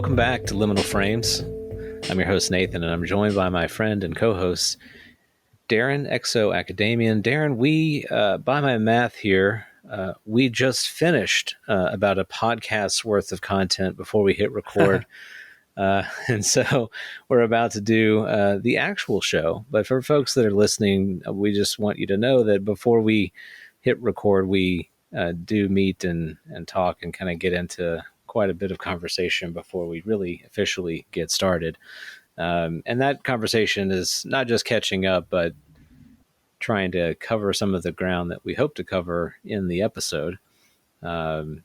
Welcome back to Liminal Frames. I'm your host, Nathan, and I'm joined by my friend and co-host, Darren, ExoAcademian. Darren, we, by my math here, we just finished about a podcast's worth of content before we hit record. And so we're about to do the actual show. But for folks that are listening, we just want you to know that before we hit record, we do meet and talk and kind of get into quite a bit of conversation before we really officially get started. And that conversation is not just catching up, but trying to cover some of the ground that we hope to cover in the episode. And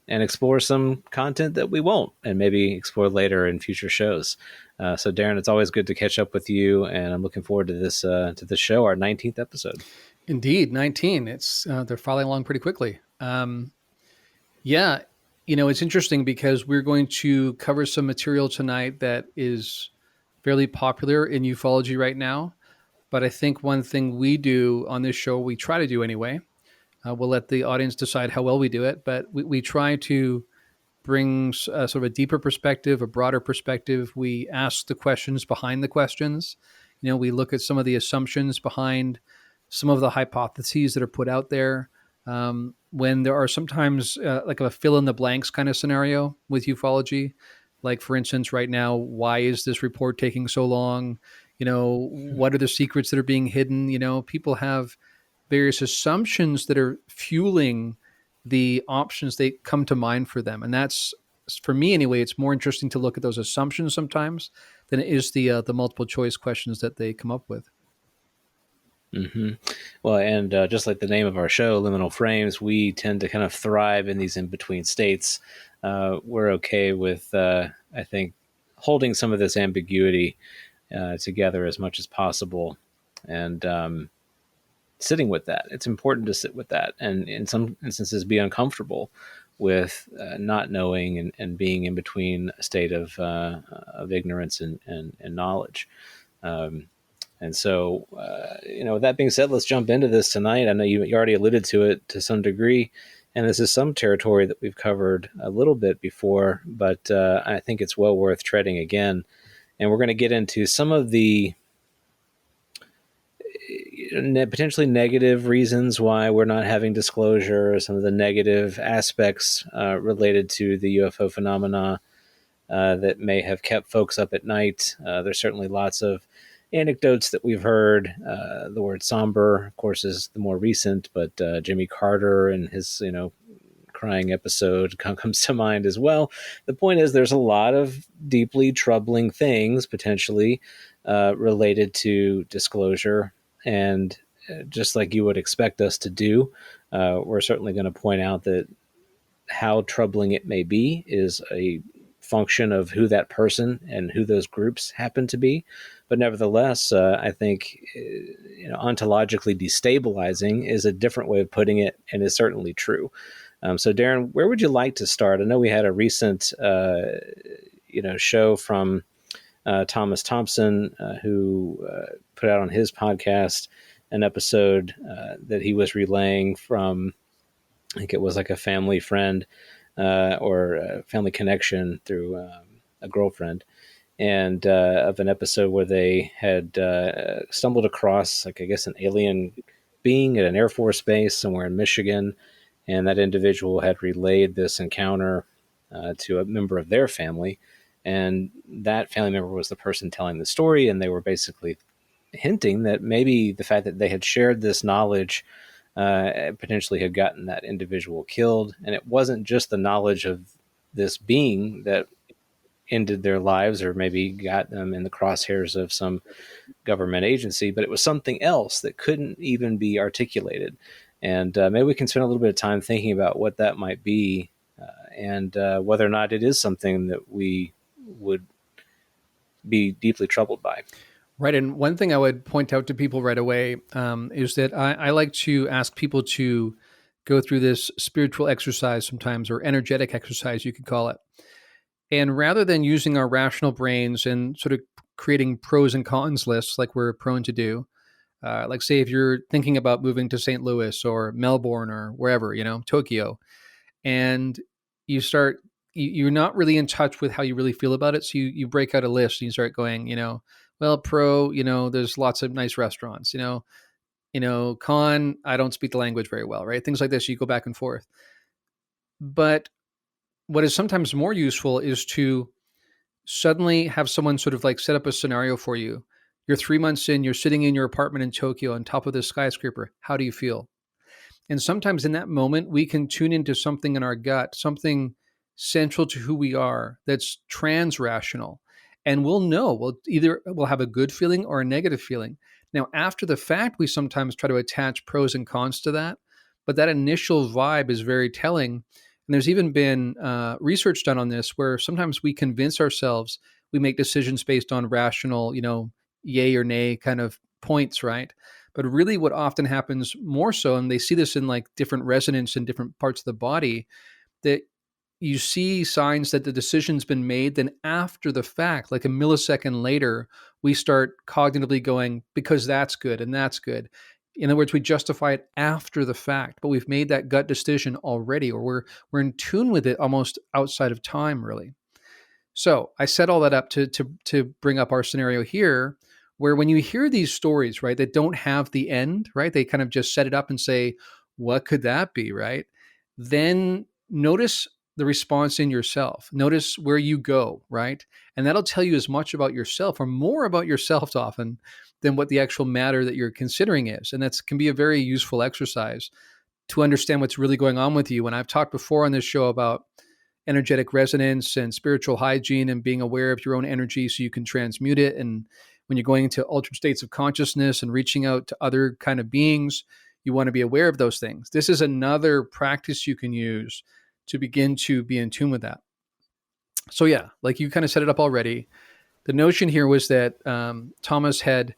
explore some content that we won't, and maybe explore later in future shows. So, Darren, it's always good to catch up with you, and I'm looking forward to this show, our 19th episode. Indeed, 19. It's they're following along pretty quickly. Yeah, it's interesting because we're going to cover some material tonight that is fairly popular in ufology right now. But I think one thing we do on this show, we try to do anyway. We'll let the audience decide how well we do it, but we try to bring sort of a deeper perspective, a broader perspective. We ask the questions behind the questions. We look at some of the assumptions behind some of the hypotheses that are put out there. When there are sometimes like a fill in the blanks kind of scenario with ufology, like for instance, right now, why is this report taking so long? What are the secrets that are being hidden? People have various assumptions that are fueling the options that come to mind for them. And that's, for me anyway, it's more interesting to look at those assumptions sometimes than it is the multiple choice questions that they come up with. Mm-hmm. Well, and just like the name of our show, Liminal Frames, we tend to kind of thrive in these in-between states. We're okay with, I think, holding some of this ambiguity together as much as possible, and sitting with that. It's important to sit with that, and in some instances be uncomfortable with not knowing and being in between a state of ignorance and knowledge. And so, with that being said, let's jump into this tonight. I know you already alluded to it to some degree, and this is some territory that we've covered a little bit before, but I think it's well worth treading again. And we're going to get into some of the potentially negative reasons why we're not having disclosure, some of the negative aspects related to the UFO phenomena that may have kept folks up at night. There's certainly lots of anecdotes that we've heard. The word somber, of course, is the more recent, but Jimmy Carter and his, crying episode comes to mind as well. The point is there's a lot of deeply troubling things potentially related to disclosure. And just like you would expect us to do, we're certainly going to point out that how troubling it may be is a function of who that person and who those groups happen to be. But nevertheless, I think ontologically destabilizing is a different way of putting it, and is certainly true. So, Darren, where would you like to start? I know we had a recent show from Thomas Thompson, who put out on his podcast an episode that he was relaying from, I think it was like a family friend or a family connection through a girlfriend, and of an episode where they had stumbled across, like, I guess, an alien being at an Air Force base somewhere in Michigan, and that individual had relayed this encounter to a member of their family, and that family member was the person telling the story, and they were basically hinting that maybe the fact that they had shared this knowledge potentially had gotten that individual killed. And it wasn't just the knowledge of this being that ended their lives or maybe got them in the crosshairs of some government agency, but it was something else that couldn't even be articulated. And maybe we can spend a little bit of time thinking about what that might be and whether or not it is something that we would be deeply troubled by. Right. And one thing I would point out to people right away is that I like to ask people to go through this spiritual exercise sometimes, or energetic exercise, you could call it. And rather than using our rational brains and sort of creating pros and cons lists like we're prone to do, like say if you're thinking about moving to St. Louis or Melbourne or wherever, Tokyo, and you start you're not really in touch with how you really feel about it. So you break out a list and you start going, well, pro, there's lots of nice restaurants, con, I don't speak the language very well, right? Things like this, you go back and forth. But what is sometimes more useful is to suddenly have someone sort of like set up a scenario for you. You're 3 months in, you're sitting in your apartment in Tokyo on top of this skyscraper. How do you feel? And sometimes in that moment, we can tune into something in our gut, something central to who we are that's trans-rational. And we'll know, we'll have a good feeling or a negative feeling. Now, after the fact, we sometimes try to attach pros and cons to that, but that initial vibe is very telling. And there's even been research done on this where sometimes we convince ourselves we make decisions based on rational, yay or nay kind of points, right? But really what often happens more so, and they see this in like different resonance in different parts of the body, that you see signs that the decision's been made, then after the fact, like a millisecond later, we start cognitively going, because that's good and that's good. In other words, we justify it after the fact, but we've made that gut decision already, or we're in tune with it almost outside of time, really. So I set all that up to bring up our scenario here, where when you hear these stories, right, that don't have the end, right, they kind of just set it up and say, what could that be, right? Then notice the response in yourself. Notice where you go, right? And that'll tell you as much about yourself or more about yourself often than what the actual matter that you're considering is. And that can be a very useful exercise to understand what's really going on with you. And I've talked before on this show about energetic resonance and spiritual hygiene and being aware of your own energy so you can transmute it. And when you're going into altered states of consciousness and reaching out to other kind of beings, you want to be aware of those things. This is another practice you can use to begin to be in tune with that. So yeah, like you kind of set it up already. The notion here was that Thomas had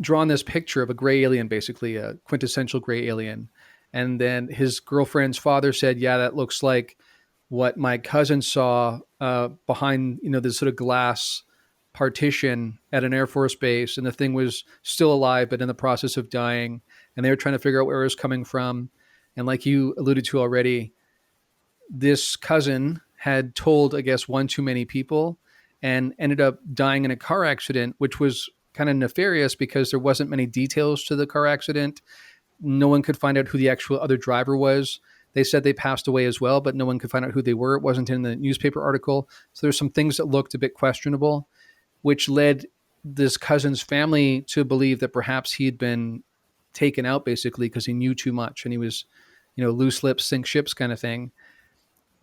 drawn this picture of a gray alien, basically a quintessential gray alien. And then his girlfriend's father said, yeah, that looks like what my cousin saw behind, this sort of glass partition at an Air Force base. And the thing was still alive, but in the process of dying. And they were trying to figure out where it was coming from. And like you alluded to already, this cousin had told, I guess, one too many people and ended up dying in a car accident, which was kind of nefarious because there wasn't many details to the car accident. No one could find out who the actual other driver was. They said they passed away as well, but no one could find out who they were. It wasn't in the newspaper article. So there's some things that looked a bit questionable, which led this cousin's family to believe that perhaps he'd been taken out basically because he knew too much and he was, loose lips sink ships kind of thing.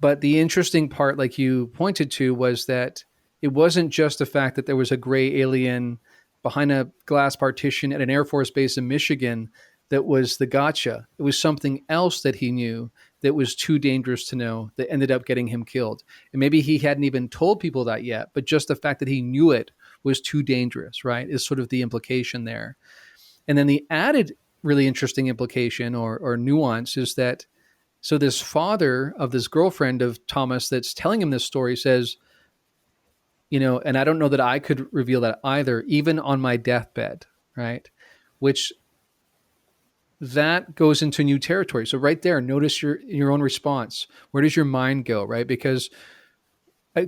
But the interesting part, like you pointed to, was that it wasn't just the fact that there was a gray alien behind a glass partition at an Air Force base in Michigan that was the gotcha. It was something else that he knew that was too dangerous to know that ended up getting him killed. And maybe he hadn't even told people that yet, but just the fact that he knew it was too dangerous, right, is sort of the implication there. And then the added really interesting implication or nuance is that, so this father of this girlfriend of Thomas that's telling him this story says, and I don't know that I could reveal that either, even on my deathbed, right? Which that goes into new territory. So right there, notice your own response. Where does your mind go, right? Because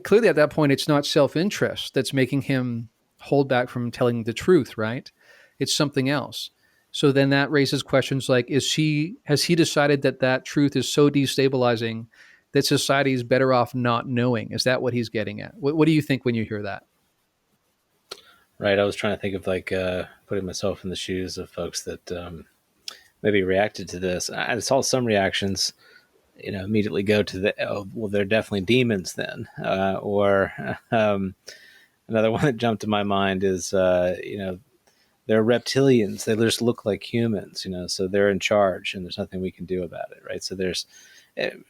clearly at that point, it's not self-interest that's making him hold back from telling the truth, right? It's something else. So then that raises questions like, has he decided that truth is so destabilizing that society is better off not knowing? Is that what he's getting at? What do you think when you hear that? Right. I was trying to think of like putting myself in the shoes of folks that maybe reacted to this. I saw some reactions, immediately go to they're definitely demons then. Or another one that jumped to my mind is, they're reptilians. They just look like humans, so they're in charge and there's nothing we can do about it. Right. So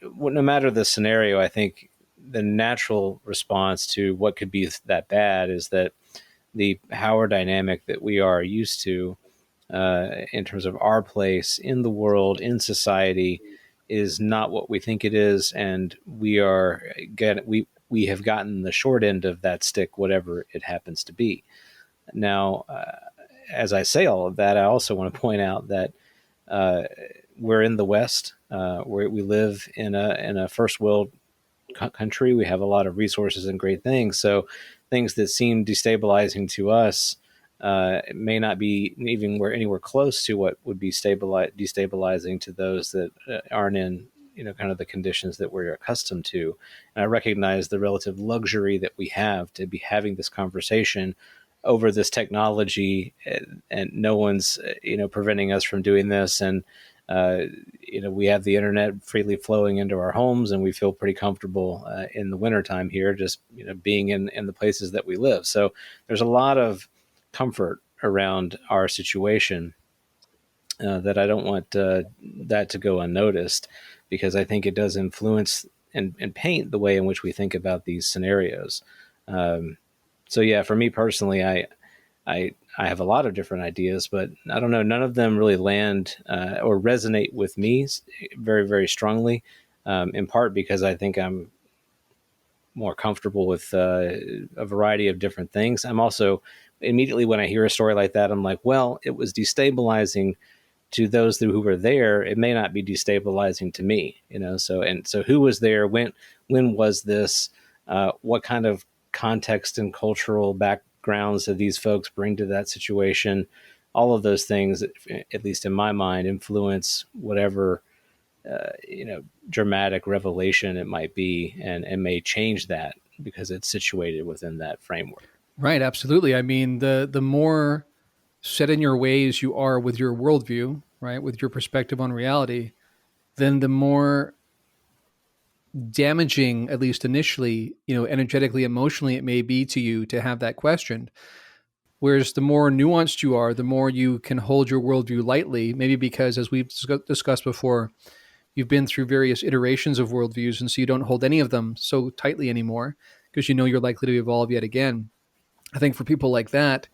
no matter the scenario, I think the natural response to what could be that bad is that the power dynamic that we are used to in terms of our place in the world, in society, is not what we think it is. And we have gotten the short end of that stick, whatever it happens to be. Now, as I say all of that, I also want to point out that we're in the West, where we live in a first world country. We have a lot of resources and great things. So things that seem destabilizing to us may not be even anywhere close to what would be destabilizing to those that aren't in kind of the conditions that we're accustomed to. And I recognize the relative luxury that we have to be having this conversation over this technology, and no one's preventing us from doing this. And we have the internet freely flowing into our homes, and we feel pretty comfortable in the wintertime here, just being in the places that we live. So there's a lot of comfort around our situation that I don't want that to go unnoticed, because I think it does influence and paint the way in which we think about these scenarios. So yeah, for me personally, I have a lot of different ideas, but I don't know, none of them really land or resonate with me very, very strongly, in part because I think I'm more comfortable with a variety of different things. I'm also, immediately when I hear a story like that, I'm like, well, it was destabilizing to those who were there. It may not be destabilizing to me, so who was there? When was this? What kind of context and cultural backgrounds did these folks bring to that situation? All of those things, at least in my mind, influence whatever dramatic revelation it might be, and may change that because it's situated within that framework. Right, absolutely. I mean, the more set in your ways you are with your worldview, right, with your perspective on reality, then the more damaging, at least initially, energetically, emotionally, it may be to you to have that questioned. Whereas the more nuanced you are, the more you can hold your worldview lightly, maybe because, as we've discussed before, you've been through various iterations of worldviews, and so you don't hold any of them so tightly anymore because you're likely to evolve yet again. I think for people like that,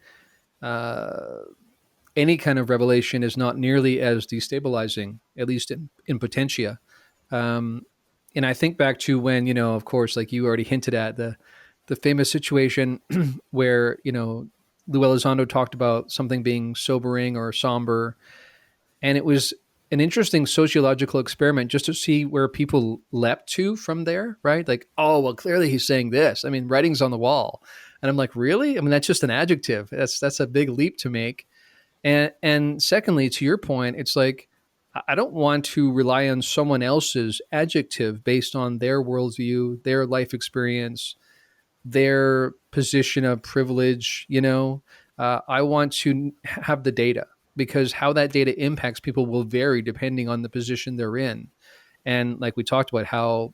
any kind of revelation is not nearly as destabilizing, at least in potentia. And I think back to when, of course, like you already hinted at, the famous situation where, Lou Elizondo talked about something being sobering or somber. And it was an interesting sociological experiment just to see where people leapt to from there, right? Like, oh, well, clearly he's saying this. I mean, writing's on the wall. And I'm like, really? I mean, that's just an adjective. That's a big leap to make. And secondly, to your point, it's like, I don't want to rely on someone else's adjective based on their worldview, their life experience, their position of privilege. I want to have the data, because how that data impacts people will vary depending on the position they're in. And like we talked about, how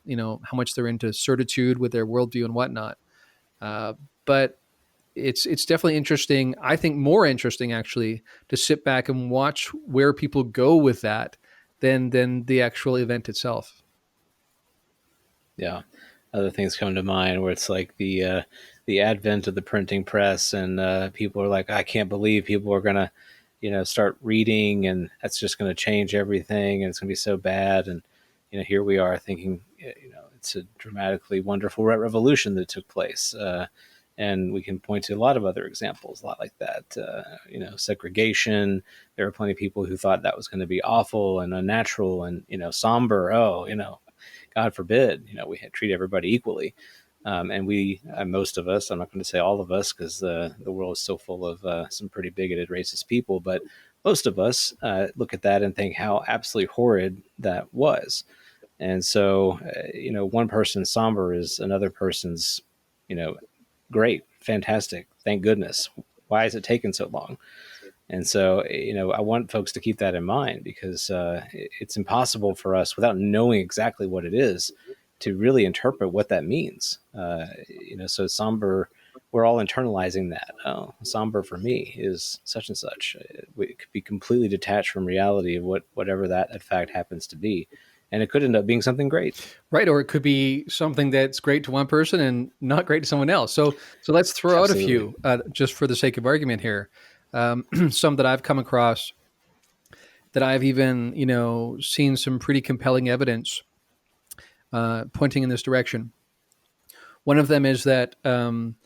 much they're into certitude with their worldview and whatnot. But it's definitely interesting. I think more interesting, actually, to sit back and watch where people go with that than the actual event itself. Yeah. Other things come to mind where it's like the advent of the printing press, and people are like, I can't believe people are going to, start reading, and that's just going to change everything, and it's going to be so bad. And, here we are thinking, it's a dramatically wonderful revolution that took place. And we can point to a lot of other examples, a lot like that. Segregation. There are plenty of people who thought that was going to be awful and unnatural and, somber. Oh, God forbid, we treat everybody equally. And we, most of us, I'm not going to say all of us, because the world is still full of some pretty bigoted, racist people, but most of us look at that and think how absolutely horrid that was. And so, one person's somber is another person's, great, fantastic, thank goodness. Why is it taking so long? And so, I want folks to keep that in mind, because it's impossible for us, without knowing exactly what it is, to really interpret what that means. So somber, we're all internalizing that. Oh, somber for me is such and such. It could be completely detached from reality of whatever that in fact happens to be. And it could end up being something great. Right. Or it could be something that's great to one person and not great to someone else. So let's throw Absolutely. out a few, just for the sake of argument here. Some that I've come across that I've even, seen some pretty compelling evidence pointing in this direction. One of them is that some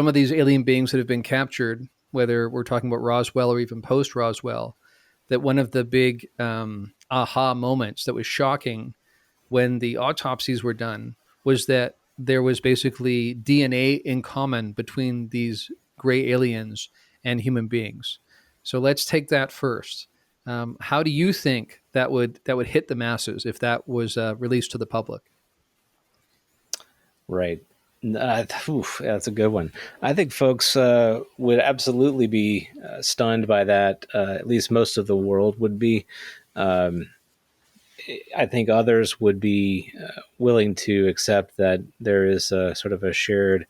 of these alien beings that have been captured, whether we're talking about Roswell or even post Roswell, that one of the big aha moments that was shocking when the autopsies were done was that there was basically DNA in common between these gray aliens and human beings. So let's take that first. How do you think that would hit the masses if that was released to the public? Right. That's a good one. I think folks would absolutely be stunned by that. At least most of the world would be. Um, I think others would be willing to accept that there is a sort of a shared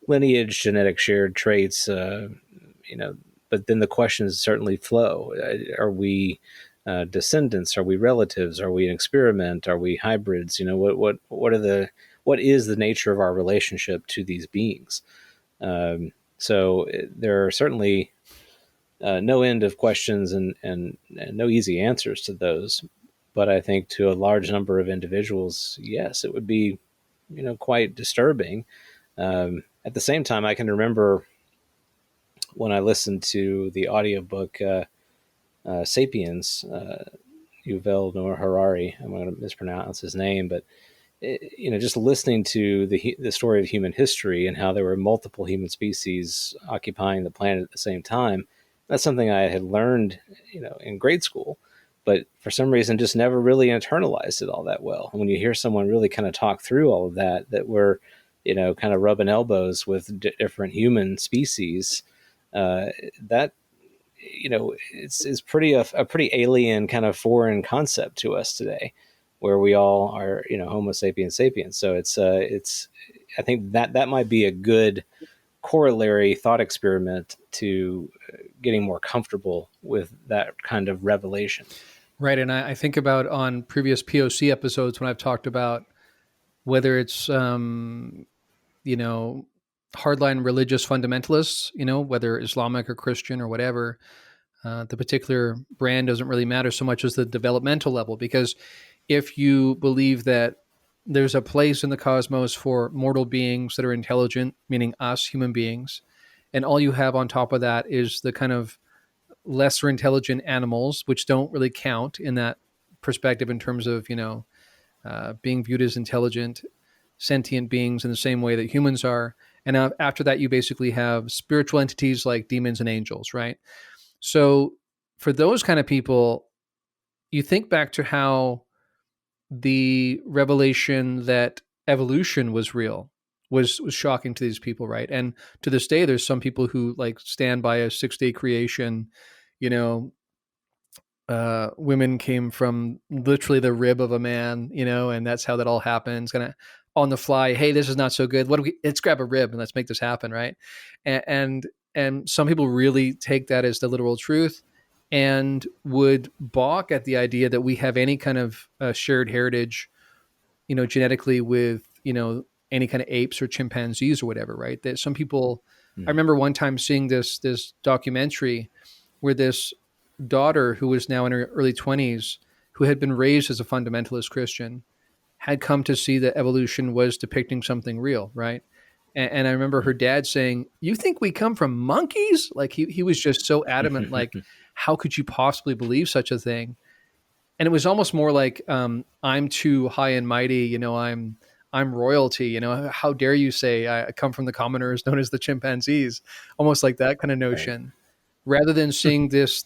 lineage, genetic shared traits. But then the questions certainly flow: Are we descendants? Are we relatives? Are we an experiment? Are we hybrids? What is the nature of our relationship to these beings? So there are certainly no end of questions and no easy answers to those. But I think to a large number of individuals, yes, it would be, quite disturbing. At the same time, I can remember when I listened to the audiobook Sapiens, Yuval Noah Harari. I'm going to mispronounce his name, but just listening to the story of human history and how there were multiple human species occupying the planet at the same time. That's something I had learned, in grade school, but for some reason just never really internalized it all that well. And when you hear someone really kind of talk through all of that we're, kind of rubbing elbows with different human species, that it's a pretty alien kind of foreign concept to us today, where we all are, Homo sapiens sapiens. So it's I think that might be a good corollary thought experiment to getting more comfortable with that kind of revelation. Right. And I think about on previous POC episodes when I've talked about whether it's, hardline religious fundamentalists, whether Islamic or Christian or whatever, the particular brand doesn't really matter so much as the developmental level. Because if you believe that there's a place in the cosmos for mortal beings that are intelligent, meaning us, human beings, and all you have on top of that is the kind of lesser intelligent animals, which don't really count in that perspective in terms of, being viewed as intelligent, sentient beings in the same way that humans are. And after that, you basically have spiritual entities like demons and angels, right? So for those kind of people, you think back to how the revelation that evolution was real was shocking to these people, right? And to this day, there's some people who like stand by a 6-day creation, you know, women came from literally the rib of a man, and that's how that all happens. Kind of on the fly. Hey, this is not so good. Let's grab a rib and let's make this happen. Right. And some people really take that as the literal truth and would balk at the idea that we have any kind of shared heritage, genetically with, any kind of apes or chimpanzees or whatever. Right. That some people, I remember one time seeing this documentary where this daughter, who was now in her early 20s, who had been raised as a fundamentalist Christian, had come to see that evolution was depicting something real, right? And I remember her dad saying, "You think we come from monkeys?" Like he was just so adamant, like, how could you possibly believe such a thing? And it was almost more like, I'm too high and mighty, I'm royalty, how dare you say I come from the commoners known as the chimpanzees, almost like that kind of notion. Right. Rather than seeing this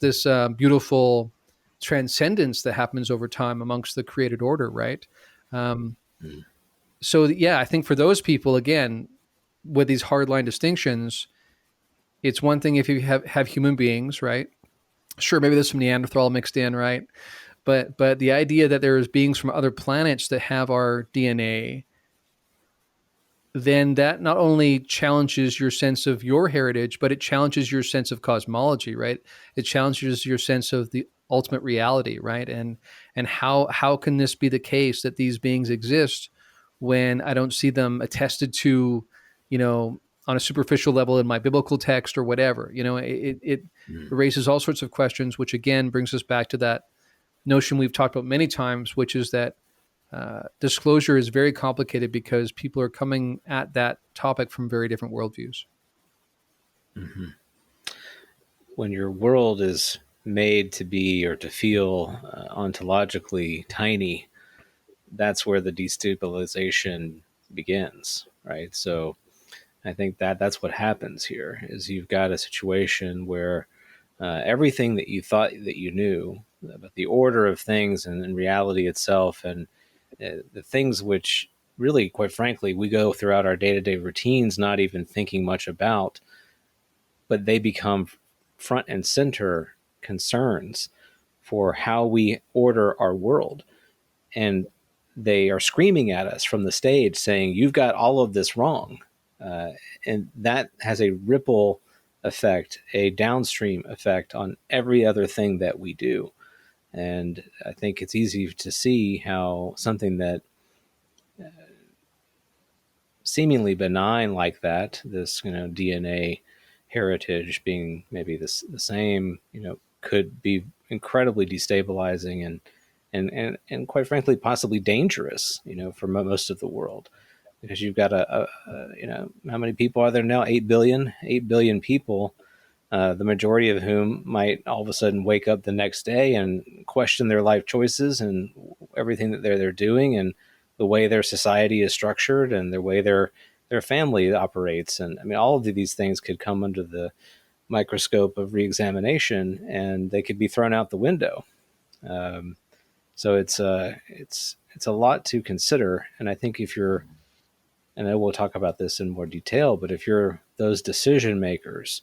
beautiful transcendence that happens over time amongst the created order, right? So yeah, I think for those people, again, with these hardline distinctions, it's one thing if you have human beings, right? Sure, maybe there's some Neanderthal mixed in, right? But the idea that there's beings from other planets that have our DNA, then that not only challenges your sense of your heritage, but it challenges your sense of cosmology, right? It challenges your sense of the ultimate reality, right? And how can this be the case that these beings exist when I don't see them attested to, on a superficial level in my biblical text or whatever? It raises all sorts of questions, which again brings us back to that notion we've talked about many times, which is that disclosure is very complicated because people are coming at that topic from very different worldviews. Mm-hmm. When your world is made to be or to feel ontologically tiny, that's where the destabilization begins, right? So I think that that's what happens here is you've got a situation where everything that you thought that you knew about the order of things and reality itself, and the things which really, quite frankly, we go throughout our day-to-day routines not even thinking much about, but they become front and center concerns for how we order our world. And they are screaming at us from the stage saying, you've got all of this wrong. And that has a ripple effect, a downstream effect on every other thing that we do. And I think it's easy to see how something that seemingly benign like that, this, DNA heritage being maybe the same, could be incredibly destabilizing and quite frankly, possibly dangerous, for most of the world. Because you've got how many people are there now? 8 billion people, the majority of whom might all of a sudden wake up the next day and question their life choices and everything that they're doing and the way their society is structured and the way their family operates. And I mean, all of these things could come under the microscope of reexamination and they could be thrown out the window. So it's a lot to consider. And I think if you're, and I will talk about this in more detail, but if you're those decision makers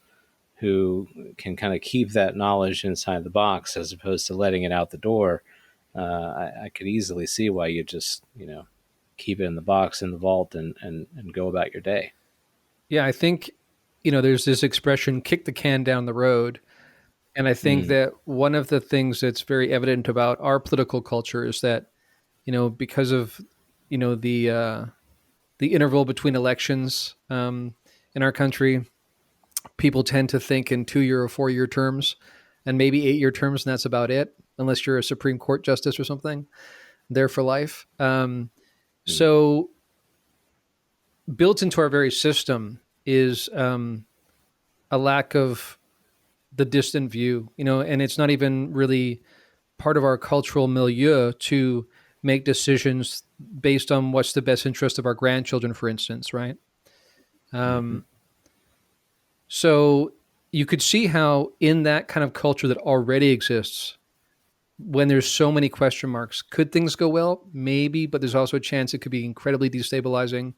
who can kind of keep that knowledge inside the box as opposed to letting it out the door, I could easily see why you just, keep it in the box in the vault and go about your day. Yeah, I think, there's this expression, kick the can down the road. And I think that one of the things that's very evident about our political culture is that, because of, the interval between elections in our country, people tend to think in 2-year or 4-year terms and maybe 8-year terms, and that's about it, unless you're a Supreme Court justice or something, there for life. So built into our very system is a lack of the distant view, and it's not even really part of our cultural milieu to make decisions based on what's the best interest of our grandchildren, for instance, right? So you could see how in that kind of culture that already exists, when there's so many question marks, could things go well? Maybe, but there's also a chance it could be incredibly destabilizing.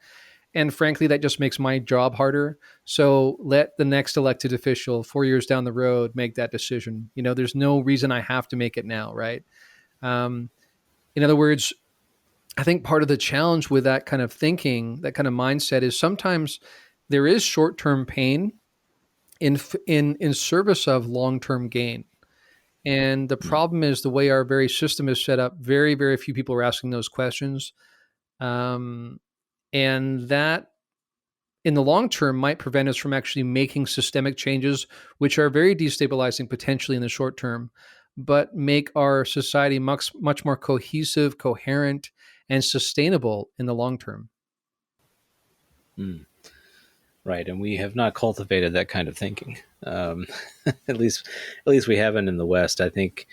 And frankly, that just makes my job harder. So let the next elected official 4 years down the road make that decision. There's no reason I have to make it now, right? In other words, I think part of the challenge with that kind of thinking, that kind of mindset, is sometimes there is short-term pain in service of long-term gain. And the problem is the way our very system is set up, very, very few people are asking those questions. And that in the long term might prevent us from actually making systemic changes, which are very destabilizing potentially in the short term, but make our society much, much more cohesive, coherent, and sustainable in the long term. Right, and we have not cultivated that kind of thinking. At least we haven't in the West. I think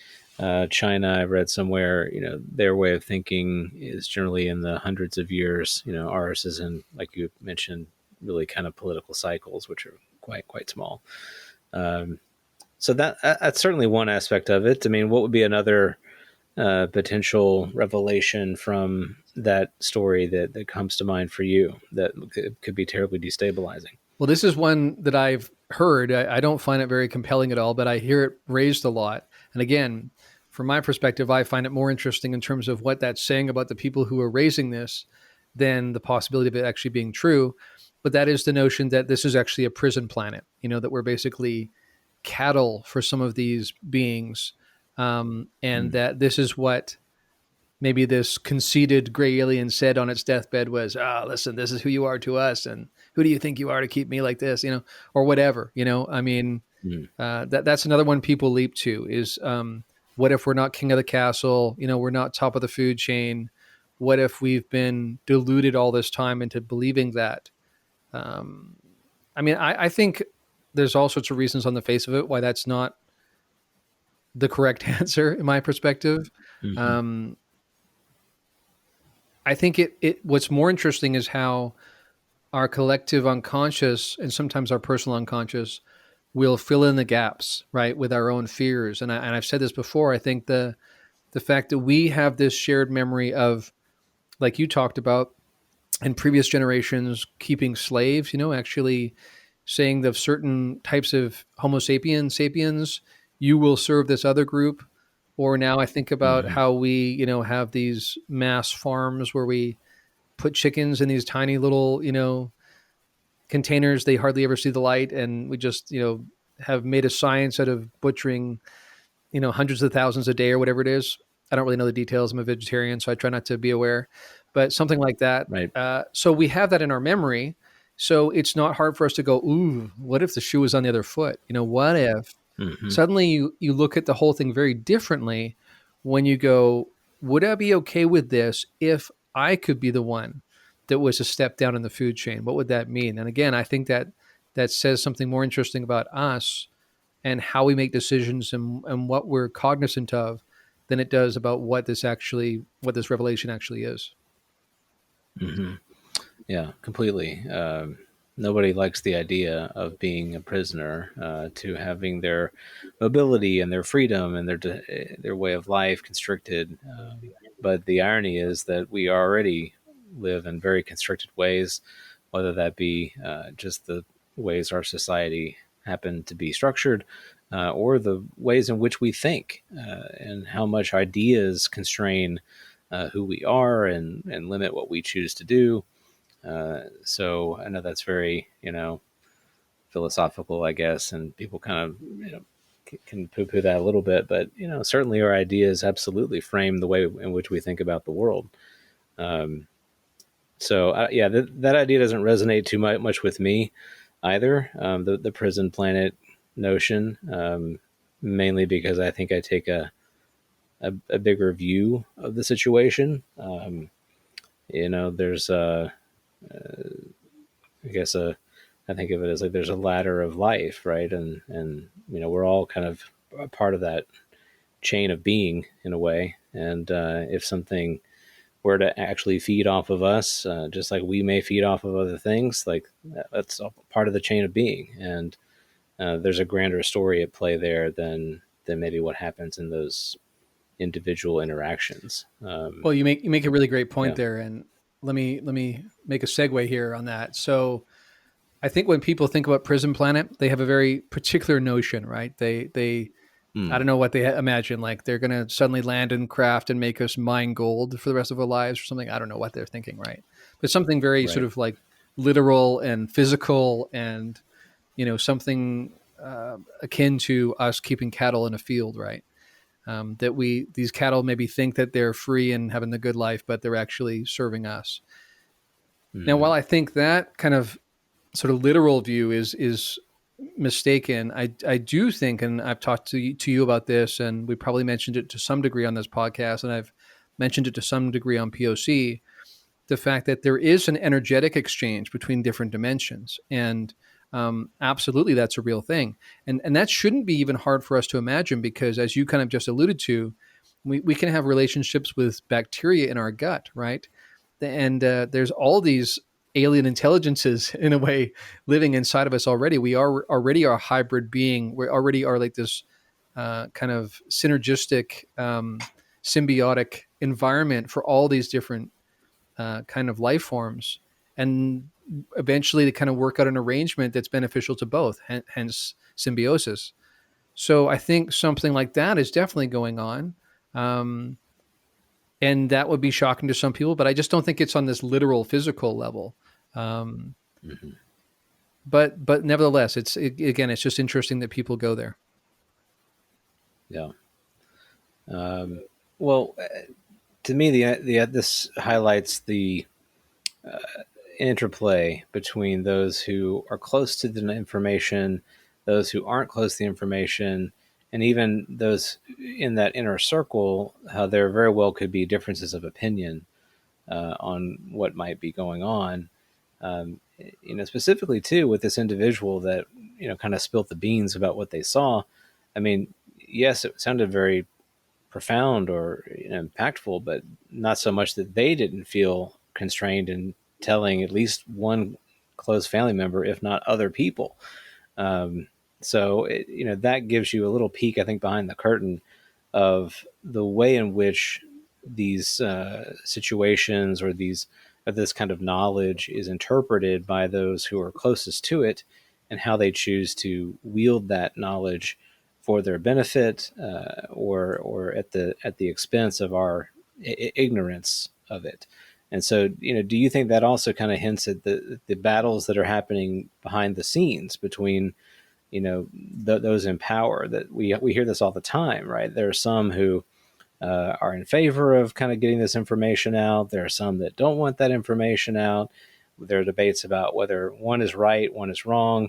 China, I read somewhere, their way of thinking is generally in the hundreds of years. Ours is in, like you mentioned, really kind of political cycles, which are quite small. So that's certainly one aspect of it. I mean, what would be another potential revelation from that story that comes to mind for you that could be terribly destabilizing? Well, this is one that I've heard. I don't find it very compelling at all, but I hear it raised a lot. And again, from my perspective, I find it more interesting in terms of what that's saying about the people who are raising this than the possibility of it actually being true. But that is the notion that this is actually a prison planet, that we're basically cattle for some of these beings. And that this is what maybe this conceited gray alien said on its deathbed was, listen, this is who you are to us. And who do you think you are to keep me like this, or whatever, I mean, that's another one people leap to is, what if we're not king of the castle? We're not top of the food chain. What if we've been deluded all this time into believing that? I mean, I think there's all sorts of reasons on the face of it why that's not the correct answer in my perspective. I think what's more interesting is how our collective unconscious and sometimes our personal unconscious will fill in the gaps, right, with our own fears. And I've said this before. I think the fact that we have this shared memory of, like you talked about, in previous generations, keeping slaves, actually saying that certain types of Homo sapiens, you will serve this other group. Or now I think about Mm-hmm. how we, have these mass farms where we put chickens in these tiny little, containers. They hardly ever see the light. And we just, have made a science out of butchering, hundreds of thousands a day or whatever it is. I don't really know the details. I'm a vegetarian, so I try not to be aware, but something like that. Right. So we have that in our memory. So it's not hard for us to go, ooh, what if the shoe was on the other foot? What if Mm-hmm. suddenly you look at the whole thing very differently when you go, would I be okay with this if I could be the one that was a step down in the food chain? What would that mean? And again, I think that says something more interesting about us and how we make decisions and what we're cognizant of than it does about what this revelation actually is. Mm-hmm. Yeah, completely. Nobody likes the idea of being a prisoner, to having their mobility and their freedom and their way of life constricted. But the irony is that we already live in very constricted ways, whether that be just the ways our society happened to be structured, or the ways in which we think, and how much ideas constrain who we are and limit what we choose to do. So I know that's very, philosophical, I guess, and people kind of, can poo-poo that a little bit, but certainly our ideas absolutely frame the way in which we think about the world. Um, so yeah, that idea doesn't resonate too much with me either. The prison planet notion, mainly because I think I take a bigger view of the situation. There's I guess I think of it as like there's a ladder of life, right? And we're all kind of a part of that chain of being in a way. And if something were to actually feed off of us, just like we may feed off of other things, like that's all part of the chain of being. And there's a grander story at play there than maybe what happens in those individual interactions. Well, you make a really great point Yeah. there, and let me make a segue here on that. So I think when people think about Prison Planet, they have a very particular notion, right? They I Mm, don't know what they imagine. Like they're going to suddenly land in craft and make us mine gold for the rest of our lives or something. I don't know what they're thinking, right? But something very sort right. of like literal and physical, and something akin to us keeping cattle in a field, right? That these cattle maybe think that they're free and having the good life, but they're actually serving us. Now, Mm-hmm. while I think that kind of sort of literal view is mistaken, I do think, and I've talked to you about this, and we probably mentioned it to some degree on this podcast, and I've mentioned it to some degree on POC, the fact that there is an energetic exchange between different dimensions. And absolutely, that's a real thing. And that shouldn't be even hard for us to imagine because, as you kind of just alluded to, we can have relationships with bacteria in our gut, right? And there's all these alien intelligences in a way living inside of us already. We are already a hybrid being. We already are like this kind of synergistic, symbiotic environment for all these different kind of life forms, and eventually to kind of work out an arrangement that's beneficial to both, hence symbiosis. So I think something like that is definitely going on. Um, and that would be shocking to some people, but I just don't think it's on this literal physical level. Um, Mm-hmm. but nevertheless, again, it's just interesting that people go there. Yeah. Um, well, to me, the this highlights the interplay between those who are close to the information, those who aren't close to the information, and even those in that inner circle, how there very well could be differences of opinion on what might be going on. Specifically too with this individual that kind of spilt the beans about what they saw. I mean, yes, it sounded very profound or impactful, but not so much that they didn't feel constrained in telling at least one close family member, if not other people. Um, so that gives you a little peek, I think, behind the curtain of the way in which these situations or this kind of knowledge is interpreted by those who are closest to it, and how they choose to wield that knowledge for their benefit, or at the expense of our ignorance of it. And so, do you think that also kind of hints at the battles that are happening behind the scenes between, those in power? That we hear this all the time, right? There are some who are in favor of kind of getting this information out. There are some that don't want that information out. There are debates about whether one is right, one is wrong.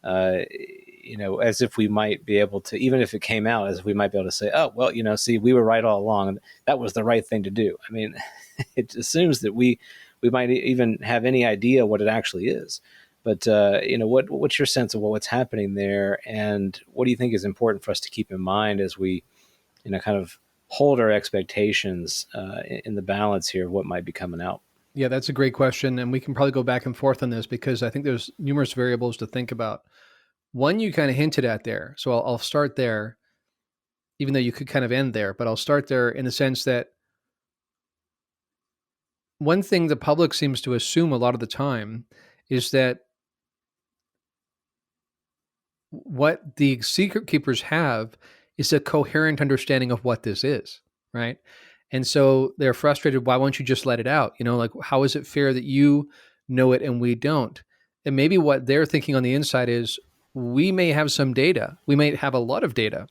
As if we might be able to, even if it came out, as if we might be able to say, oh, well, see, we were right all along, and that was the right thing to do. I mean, it assumes that we might even have any idea what it actually is. But what's your sense of what's happening there, and what do you think is important for us to keep in mind as we, kind of hold our expectations in the balance here of what might be coming out? Yeah, that's a great question. And we can probably go back and forth on this because I think there's numerous variables to think about. One you kind of hinted at there. So I'll start there, even though you could kind of end there, but I'll start there in the sense that one thing the public seems to assume a lot of the time is that what the secret keepers have is a coherent understanding of what this is, right? And so they're frustrated. Why won't you just let it out? Like, how is it fair that you know it and we don't? And maybe what they're thinking on the inside is we may have some data. We may have a lot of data,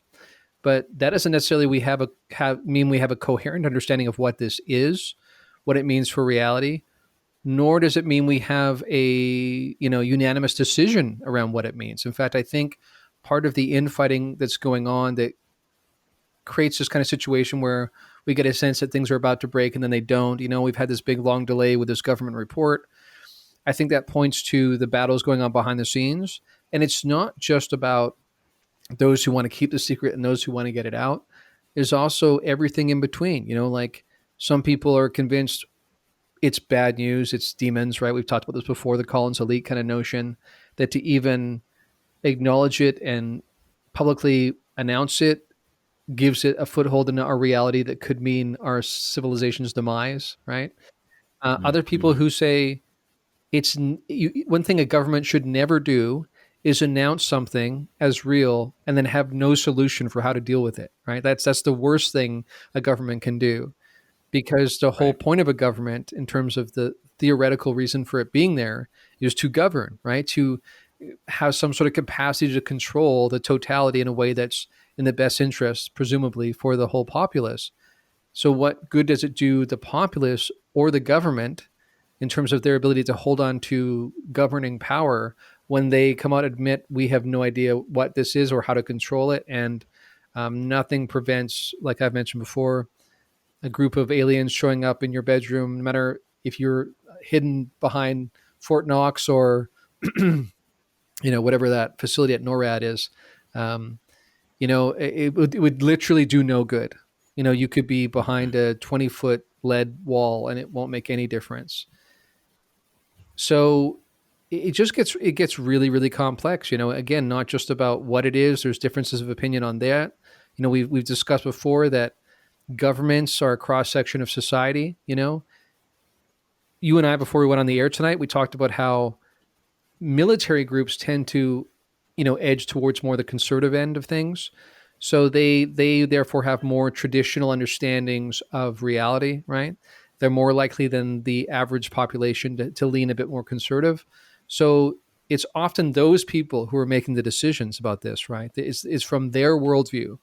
but that doesn't necessarily mean we have a coherent understanding of what this is, what it means for reality, nor does it mean we have a unanimous decision around what it means. In fact, I think part of the infighting that's going on that creates this kind of situation where we get a sense that things are about to break and then they don't. We've had this big long delay with this government report. I think that points to the battles going on behind the scenes. And it's not just about those who want to keep the secret and those who want to get it out. There's also everything in between. Like some people are convinced it's bad news, it's demons, right? We've talked about this before, the Collins elite kind of notion that to even acknowledge it and publicly announce it gives it a foothold in our reality that could mean our civilization's demise, right? Mm-hmm. Other people who say one thing a government should never do is announce something as real and then have no solution for how to deal with it, right? That's the worst thing a government can do, because the whole point of a government, in terms of the theoretical reason for it being there, is to govern, right? To have some sort of capacity to control the totality in a way that's in the best interest, presumably, for the whole populace. So what good does it do the populace or the government in terms of their ability to hold on to governing power when they come out and admit we have no idea what this is or how to control it? And nothing prevents, like I've mentioned before, a group of aliens showing up in your bedroom, no matter if you're hidden behind Fort Knox or whatever that facility at NORAD is. It would literally do no good. You could be behind a 20-foot lead wall and it won't make any difference. So it gets really, really complex. Again, not just about what it is. There's differences of opinion on that. We've discussed before that governments are a cross section of society. You and I, before we went on the air tonight, we talked about how military groups tend to, edge towards more the conservative end of things. So they therefore have more traditional understandings of reality, right? They're more likely than the average population to lean a bit more conservative. So it's often those people who are making the decisions about this, right? It's from their worldview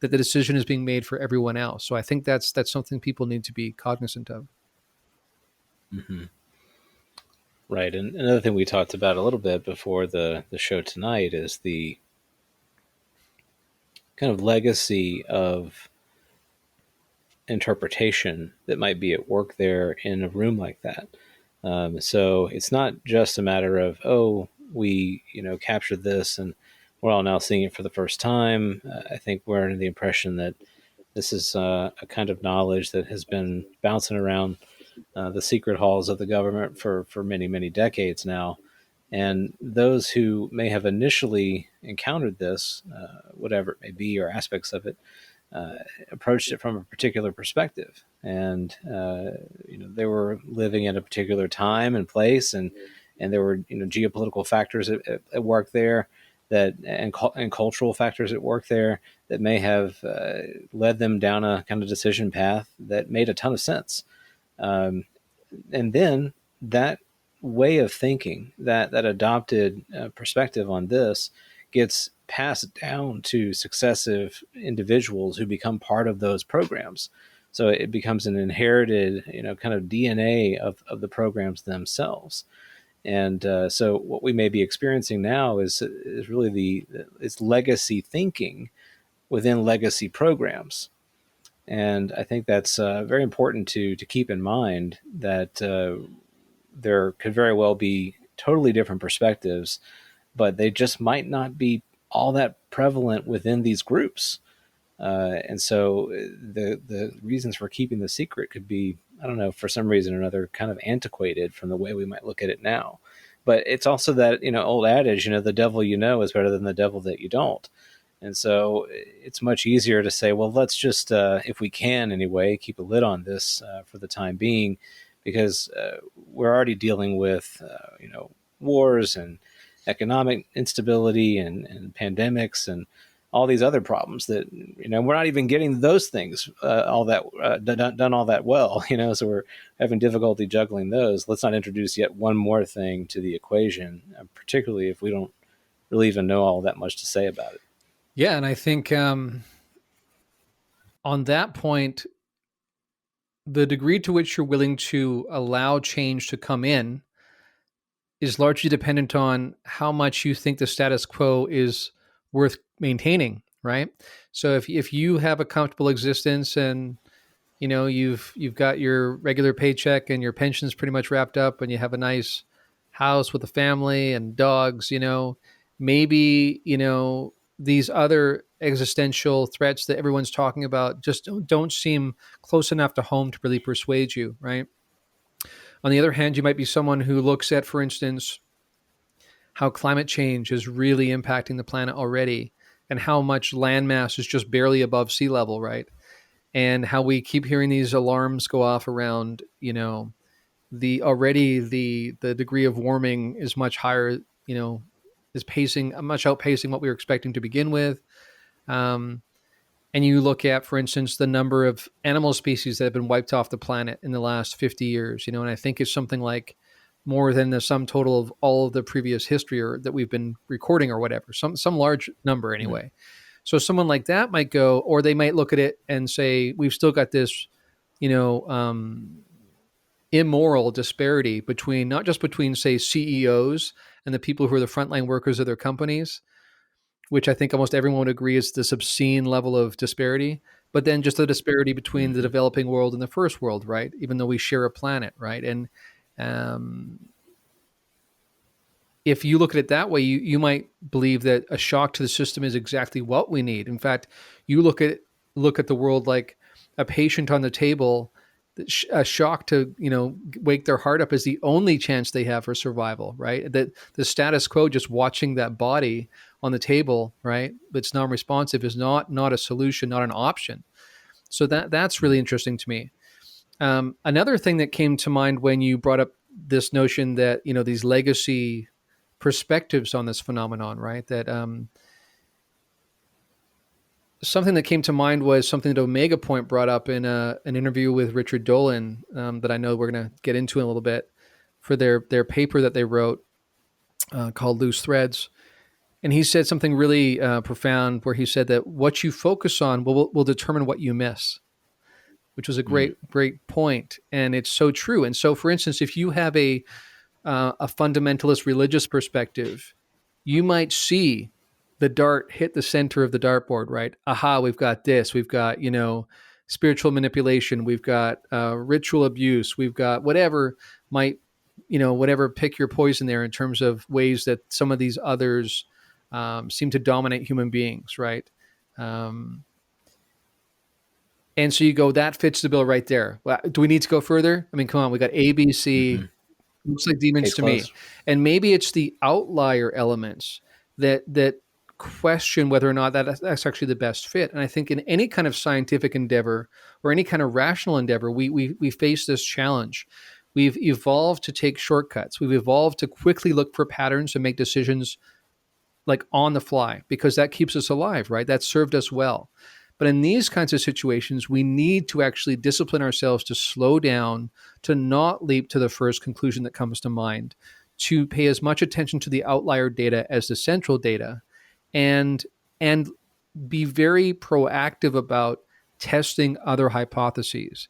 that the decision is being made for everyone else. So I think that's something people need to be cognizant of. Mm-hmm. Right. And another thing we talked about a little bit before the show tonight is the kind of legacy of interpretation that might be at work there in a room like that. So it's not just a matter of, oh, we, captured this and we're all now seeing it for the first time. I think we're under the impression that This is a kind of knowledge that has been bouncing around the secret halls of the government for many, many decades now. And those who may have initially encountered this, whatever it may be, or aspects of it, approached it from a particular perspective. And they were living in a particular time and place, and there were geopolitical factors at work there, that and cultural factors at work there, that may have led them down a kind of decision path that made a ton of sense. And then that way of thinking, that adopted perspective on this, gets passed down to successive individuals who become part of those programs. So it becomes an inherited, kind of DNA of the programs themselves. And so what we may be experiencing now is really it's legacy thinking within legacy programs. And I think that's very important to keep in mind, that there could very well be totally different perspectives, but they just might not be all that prevalent within these groups. And so the reasons for keeping the secret could be, I don't know, for some reason or another, kind of antiquated from the way we might look at it now. But it's also that, old adage, the devil you know is better than the devil that you don't. And so it's much easier to say, well, let's just, if we can anyway, keep a lid on this for the time being, because we're already dealing with, wars and economic instability and pandemics and all these other problems that, we're not even getting those things all that done all that well, so we're having difficulty juggling those. Let's not introduce yet one more thing to the equation, particularly if we don't really even know all that much to say about it. Yeah, and I think on that point, the degree to which you're willing to allow change to come in is largely dependent on how much you think the status quo is worth maintaining, right? So if you have a comfortable existence, and you've got your regular paycheck and your pension's pretty much wrapped up, and you have a nice house with a family and dogs, maybe these other existential threats that everyone's talking about just don't seem close enough to home to really persuade you, right? On the other hand, you might be someone who looks at, for instance, how climate change is really impacting the planet already, and how much landmass is just barely above sea level, right? And how we keep hearing these alarms go off around, the degree of warming is much higher, is much outpacing what we were expecting to begin with. And you look at, for instance, the number of animal species that have been wiped off the planet in the last 50 years, and I think it's something like more than the sum total of all of the previous history or that we've been recording or whatever, some large number anyway. Mm-hmm. So someone like that might go, or they might look at it and say, we've still got this, immoral disparity between, not just between, say, CEOs and the people who are the frontline workers of their companies, which I think almost everyone would agree is this obscene level of disparity, but then just the disparity between the developing world and the first world, right? Even though we share a planet, right? And if you look at it that way, you might believe that a shock to the system is exactly what we need. In fact, you look at the world like a patient on the table. A shock to wake their heart up is the only chance they have for survival, right? That the status quo, just watching that body on the table, right, that's non-responsive, is not a solution, not an option. So that's really interesting to me. Another thing that came to mind when you brought up this notion that these legacy perspectives on this phenomenon, right? That something that came to mind was something that Omega Point brought up in an interview with Richard Dolan that I know we're going to get into in a little bit, for their paper that they wrote called Loose Threads. And he said something really profound, where he said that what you focus on will determine what you miss, which was a great point. And it's so true. And so, for instance, if you have a fundamentalist religious perspective, you might see the dart hit the center of the dartboard, right? Aha, we've got this. We've got, spiritual manipulation. We've got ritual abuse. We've got whatever pick your poison there in terms of ways that some of these others seem to dominate human beings, right? And so you go, that fits the bill right there. Well, do we need to go further? I mean, come on, we got A, B, C. Mm-hmm. Looks like demons Case to me. closed. And maybe it's the outlier elements that question whether or not that's actually the best fit. And I think in any kind of scientific endeavor or any kind of rational endeavor, we face this challenge. We've evolved to take shortcuts. We've evolved to quickly look for patterns and make decisions like on the fly because that keeps us alive, right? That served us well. But in these kinds of situations, we need to actually discipline ourselves to slow down, to not leap to the first conclusion that comes to mind, to pay as much attention to the outlier data as the central data, and and be very proactive about testing other hypotheses.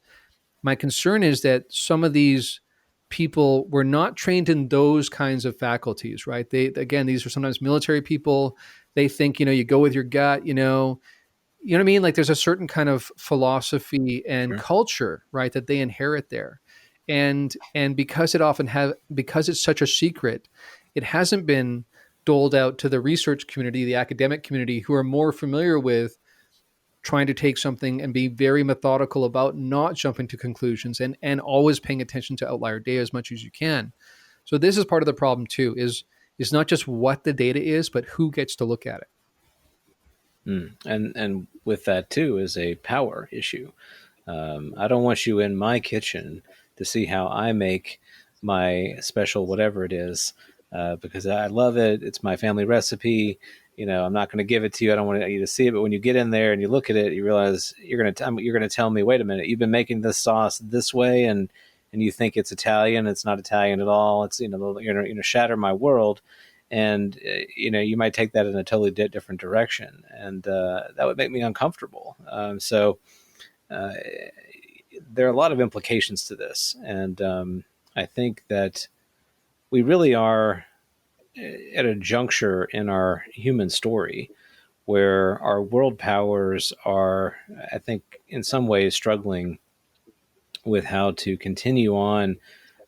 My concern is that some of these people were not trained in those kinds of faculties, right? They, again, these are sometimes military people. They think, you go with your gut, you know what I mean? Like there's a certain kind of philosophy and Sure. culture, right, that they inherit there. And because because it's such a secret, it hasn't been doled out to the research community, the academic community, who are more familiar with trying to take something and be very methodical about not jumping to conclusions and always paying attention to outlier data as much as you can. So this is part of the problem too, is not just what the data is, but who gets to look at it. And with that too is a power issue. I don't want you in my kitchen to see how I make my special whatever it is, because I love it. It's my family recipe. I'm not going to give it to you. I don't want you to see it. But when you get in there and you look at it, you realize you're going to tell me, wait a minute, you've been making this sauce this way, and you think it's Italian. It's not Italian at all. It's you're going to shatter my world. And you might take that in a totally different direction, and that would make me uncomfortable. So there are a lot of implications to this, and I think that we really are at a juncture in our human story where our world powers are, I think, in some ways struggling with how to continue on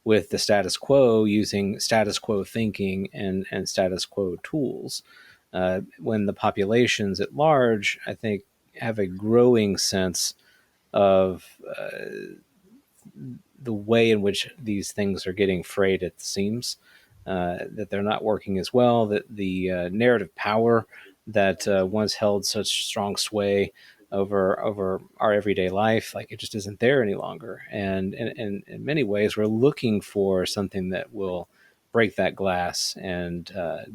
with the status quo using status quo thinking and status quo tools. When the populations at large, I think, have a growing sense of the way in which these things are getting frayed at the seams, that they're not working as well, that the narrative power that once held such strong sway over our everyday life, like it just isn't there any longer. And in many ways, we're looking for something that will break that glass and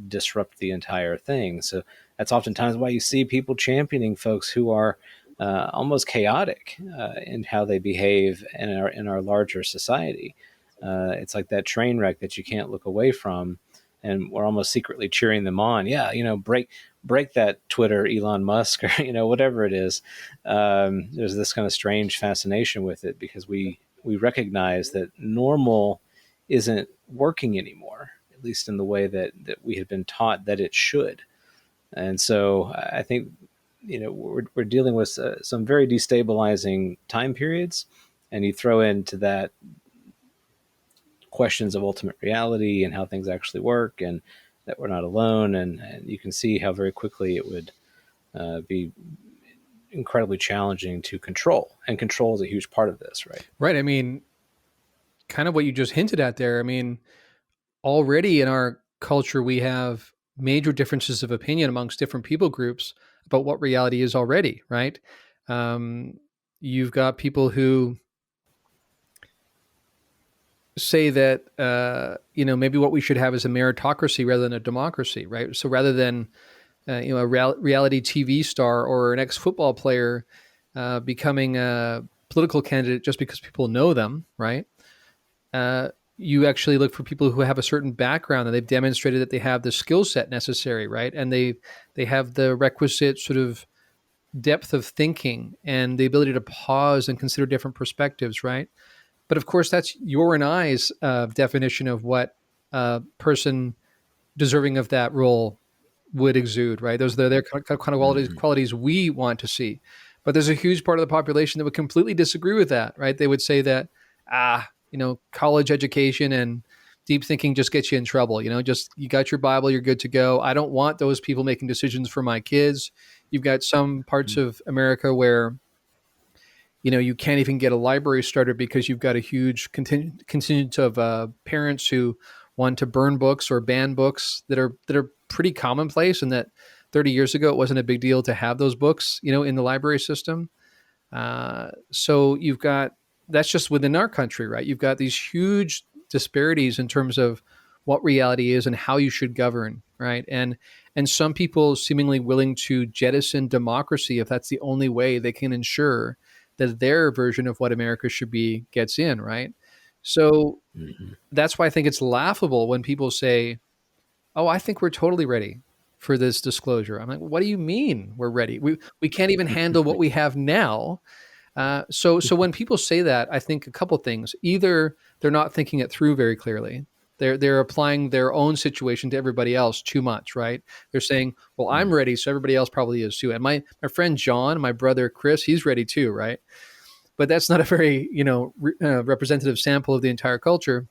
disrupt the entire thing. So that's oftentimes why you see people championing folks who are almost chaotic in how they behave in our larger society. It's like that train wreck that you can't look away from, and we're almost secretly cheering them on. Yeah, break that Twitter, Elon Musk, or whatever it is. There's this kind of strange fascination with it because we recognize that normal isn't working anymore, at least in the way that we had been taught that it should. And so I think we're dealing with some very destabilizing time periods, and you throw into that questions of ultimate reality and how things actually work, and that we're not alone, and you can see how very quickly it would be incredibly challenging to control, and control is a huge part of this, right? Right. I mean, kind of what you just hinted at there. I mean, already in our culture, we have major differences of opinion amongst different people groups about what reality is already, right? You've got people who say that, maybe what we should have is a meritocracy rather than a democracy, right? So rather than, a reality TV star or an ex-football player becoming a political candidate just because people know them, right? You actually look for people who have a certain background and they've demonstrated that they have the skill set necessary, right? And they have the requisite sort of depth of thinking and the ability to pause and consider different perspectives, right? But of course, that's your and I's definition of what a person deserving of that role would exude, right? Those are their kind of qualities we want to see. But there's a huge part of the population that would completely disagree with that, right? They would say that, college education and deep thinking just gets you in trouble. Just you got your Bible, you're good to go. I don't want those people making decisions for my kids. You've got some parts of America where You can't even get a library started because you've got a huge contingent of parents who want to burn books or ban books that are pretty commonplace, and that 30 years ago it wasn't a big deal to have those books, in the library system. So you've got that's just within our country, right? You've got these huge disparities in terms of what reality is and how you should govern, right? And some people seemingly willing to jettison democracy if that's the only way they can ensure that their version of what America should be gets in, right? So Mhm. that's why I think it's laughable when people say, "Oh, I think we're totally ready for this disclosure." I'm like, "What do you mean we're ready? We can't even handle what we have now." So when people say that, I think a couple things. Either they're not thinking it through very clearly. They're applying their own situation to everybody else too much, right? They're saying, "Well, I'm Mhm. ready, so everybody else probably is too." And my friend John, my brother Chris, he's ready too, right? But that's not a very representative sample of the entire culture.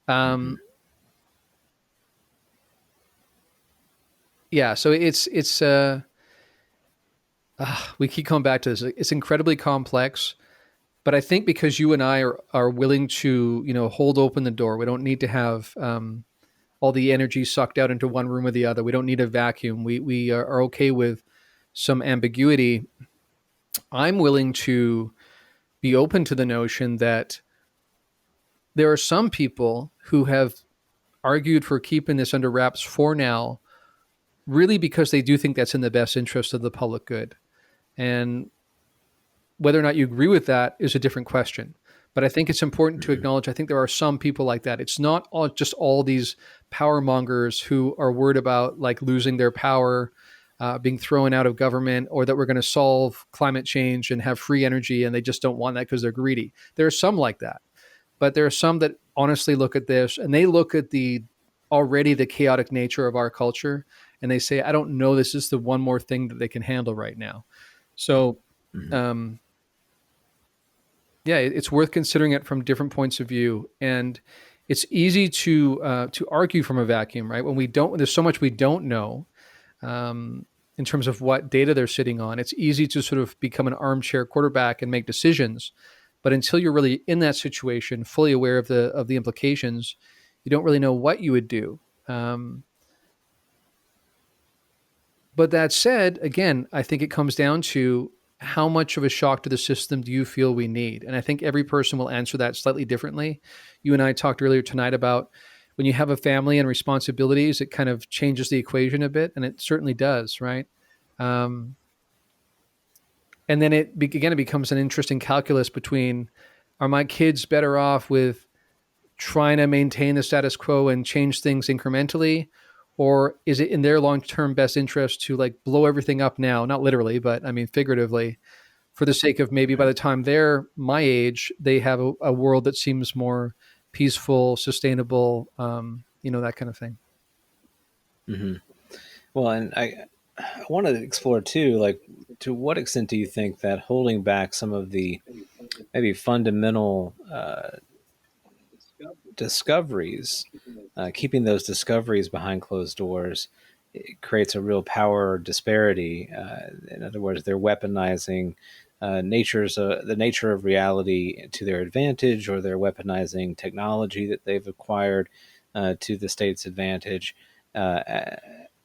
Mhm. Um, yeah, so we keep coming back to this. It's incredibly complex. But I think because you and I are willing to, hold open the door, we don't need to have all the energy sucked out into one room or the other. We don't need a vacuum. We are okay with some ambiguity. I'm willing to be open to the notion that there are some people who have argued for keeping this under wraps for now, really because they do think that's in the best interest of the public good. And whether or not you agree with that is a different question. But I think it's important to Mhm. acknowledge, I think there are some people like that. It's not just all these power mongers who are worried about like losing their power, being thrown out of government, or that we're going to solve climate change and have free energy, and they just don't want that because they're greedy. There are some like that. But there are some that honestly look at this and they look at the chaotic nature of our culture, and they say, I don't know, this is the one more thing that they can handle right now. So, Mhm. um, yeah, it's worth considering it from different points of view, and it's easy to argue from a vacuum, right? When we don't, there's so much we don't know in terms of what data they're sitting on. It's easy to sort of become an armchair quarterback and make decisions, but until you're really in that situation, fully aware of the implications, you don't really know what you would do. Um, But that said, again, I think it comes down to how much of a shock to the system do you feel we need? And I think every person will answer that slightly differently. You and I talked earlier tonight about when you have a family and responsibilities, it kind of changes the equation a bit, and it certainly does, right? Um, and then it becomes an interesting calculus between, are my kids better off with trying to maintain the status quo and change things incrementally, or is it in their long-term best interest to like blow everything up now, not literally, but I mean figuratively, for the sake of maybe by Right. the time they're my age they have a world that seems more peaceful, sustainable, that kind of thing. Mhm. Well, and I want to explore too, like, to what extent do you think that holding back some of the maybe fundamental discoveries, keeping those discoveries behind closed doors, it creates a real power disparity. In other words, they're weaponizing the nature of reality to their advantage, or they're weaponizing technology that they've acquired to the state's advantage. Uh,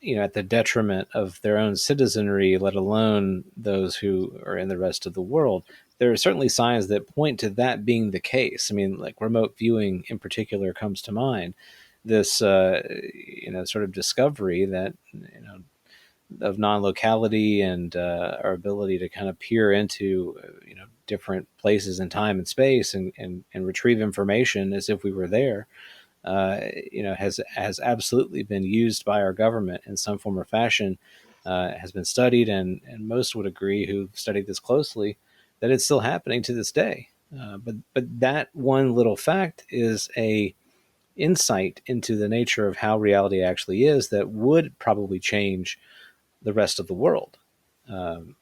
at the detriment of their own citizenry, let alone those who are in the rest of the world. There are certainly signs that point to that being the case. I mean, like remote viewing in particular comes to mind. This, sort of discovery that, of non-locality and our ability to kind of peer into, different places in time and space, and retrieve information as if we were there, has absolutely been used by our government in some form or fashion, has been studied, and most would agree who've studied this closely that it's still happening to this day. But that one little fact is a insight into the nature of how reality actually is that would probably change the rest of the world. Um,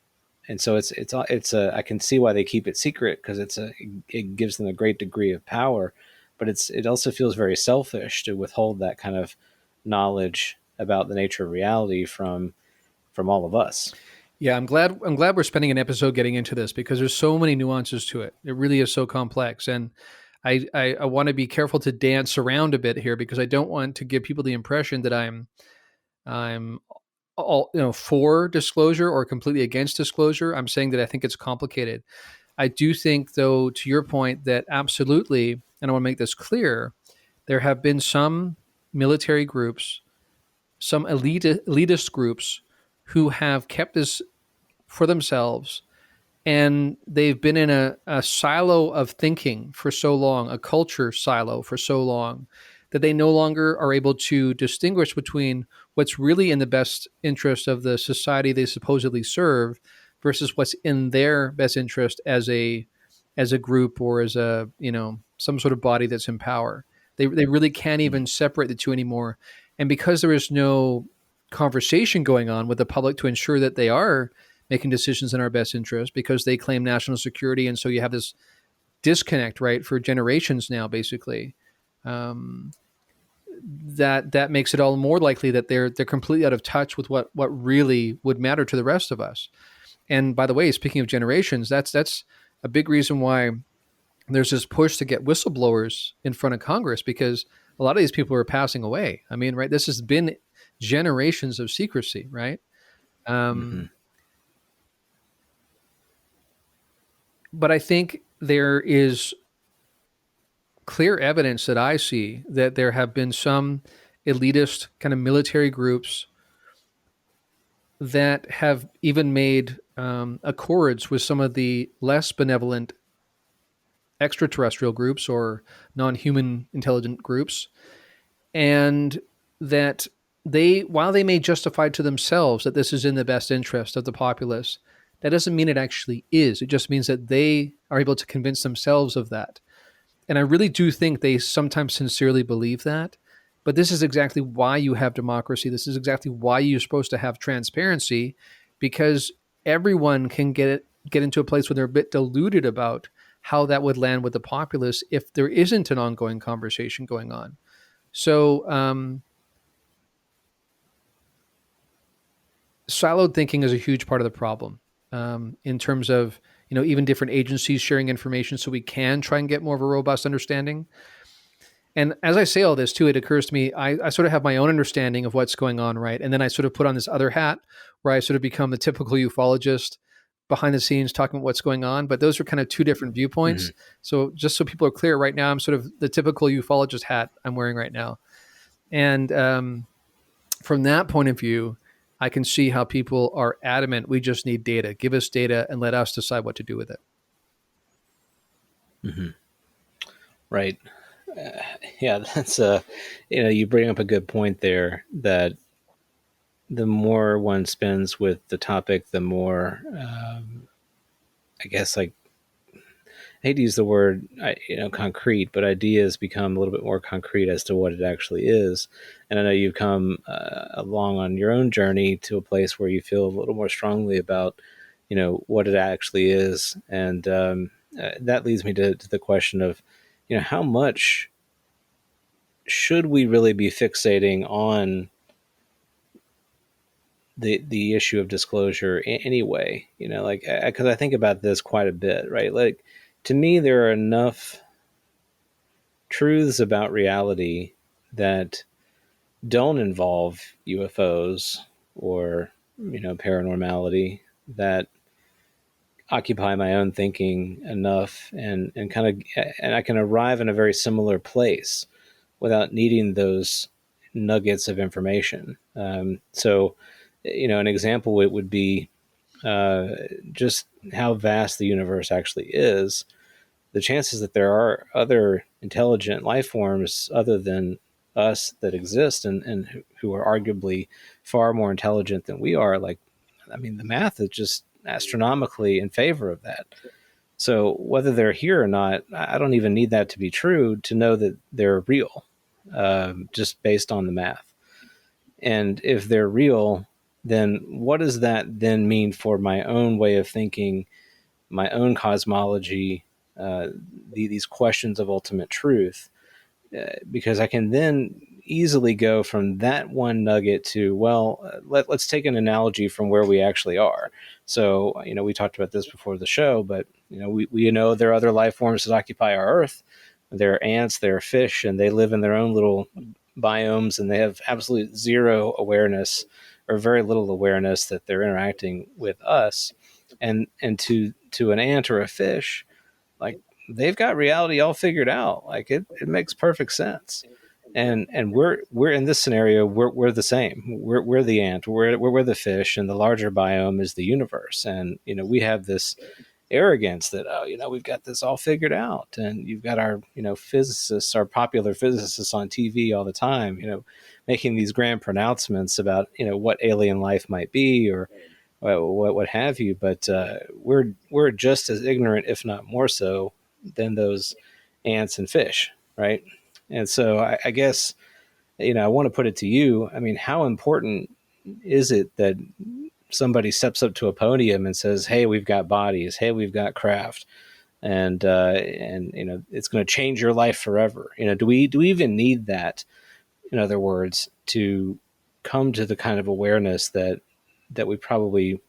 and so I can see why they keep it secret, because it gives them a great degree of power, but it also feels very selfish to withhold that kind of knowledge about the nature of reality from all of us. Yeah, I'm glad we're spending an episode getting into this because there's so many nuances to it. It really is so complex, and I want to be careful to dance around a bit here because I don't want to give people the impression that I'm all for disclosure or completely against disclosure. I'm saying that I think it's complicated. I do think, though, to your point, that absolutely, and I want to make this clear, there have been some military groups, some elitist groups who have kept this for themselves, and they've been in a silo of thinking for so long, a culture silo for so long, that they no longer are able to distinguish between what's really in the best interest of the society they supposedly serve versus what's in their best interest as a group or as a some sort of body that's in power. They really can't even separate the two anymore, and because there is no conversation going on with the public to ensure that they are making decisions in our best interest, because they claim national security, and so you have this disconnect, right, for generations now, basically. That makes it all more likely that they're completely out of touch with what really would matter to the rest of us. And by the way, speaking of generations, that's a big reason why there's this push to get whistleblowers in front of Congress, because a lot of these people are passing away. I mean, right, this has been generations of secrecy, right? Mm-hmm. But I think there is clear evidence that I see that there have been some elitist kind of military groups that have even made accords with some of the less benevolent extraterrestrial groups or non-human intelligent groups, and that while they may justify to themselves that this is in the best interest of the populace, that doesn't mean it actually is. It just means that they are able to convince themselves of that. And I really do think they sometimes sincerely believe that. But this is exactly why you have democracy. This is exactly why you're supposed to have transparency, because everyone can get into a place where they're a bit deluded about how that would land with the populace if there isn't an ongoing conversation going on. So siloed thinking is a huge part of the problem, in terms of even different agencies sharing information so we can try and get more of a robust understanding. And as I say all this too, it occurs to me, I sort of have my own understanding of what's going on, right? And then I sort of put on this other hat where I sort of become the typical ufologist behind the scenes talking about what's going on. But those are kind of two different viewpoints. Mm-hmm. So just so people are clear, right now I'm sort of the typical ufologist hat I'm wearing right now. And from that point of view, I can see how people are adamant, we just need data. Give us data and let us decide what to do with it. Mm-hmm. Right. Yeah, that's you bring up a good point there, that the more one spends with the topic, the more, I guess, like, I hate to use the word, concrete, but ideas become a little bit more concrete as to what it actually is. And I know you've come along on your own journey to a place where you feel a little more strongly about, what it actually is. And that leads me to the question of, how much should we really be fixating on the issue of disclosure anyway? Because I think about this quite a bit, right? Like, to me, there are enough truths about reality that don't involve UFOs or, paranormality, that occupy my own thinking enough, and I can arrive in a very similar place without needing those nuggets of information. So, an example it would be just how vast the universe actually is. The chances that there are other intelligent life forms other than us that exist, and who are arguably far more intelligent than we are, the math is just astronomically in favor of that. So whether they're here or not, I don't even need that to be true to know that they're real, just based on the math. And if they're real, then what does that then mean for my own way of thinking, my own cosmology, these questions of ultimate truth? Because I can then easily go from that one nugget to, well, let's take an analogy from where we actually are. So, we talked about this before the show, but, we know there are other life forms that occupy our Earth. There are ants, there are fish, and they live in their own little biomes, and they have absolute zero awareness or very little awareness that they're interacting with us. And to an ant or a fish, like, they've got reality all figured out. Like, it makes perfect sense. And we're in this scenario, we're the same. We're the ant, we're the fish, and the larger biome is the universe. And we have this arrogance that, we've got this all figured out. And you've got our physicists, our popular physicists on TV all the time, making these grand pronouncements about what alien life might be, or what have you. But we're just as ignorant, if not more so, than those ants and fish, right? And so I guess, I want to put it to you. I mean, how important is it that somebody steps up to a podium and says, "Hey, we've got bodies. Hey, we've got craft, and it's going to change your life forever." Do we even need that? In other words, to come to the kind of awareness that we probably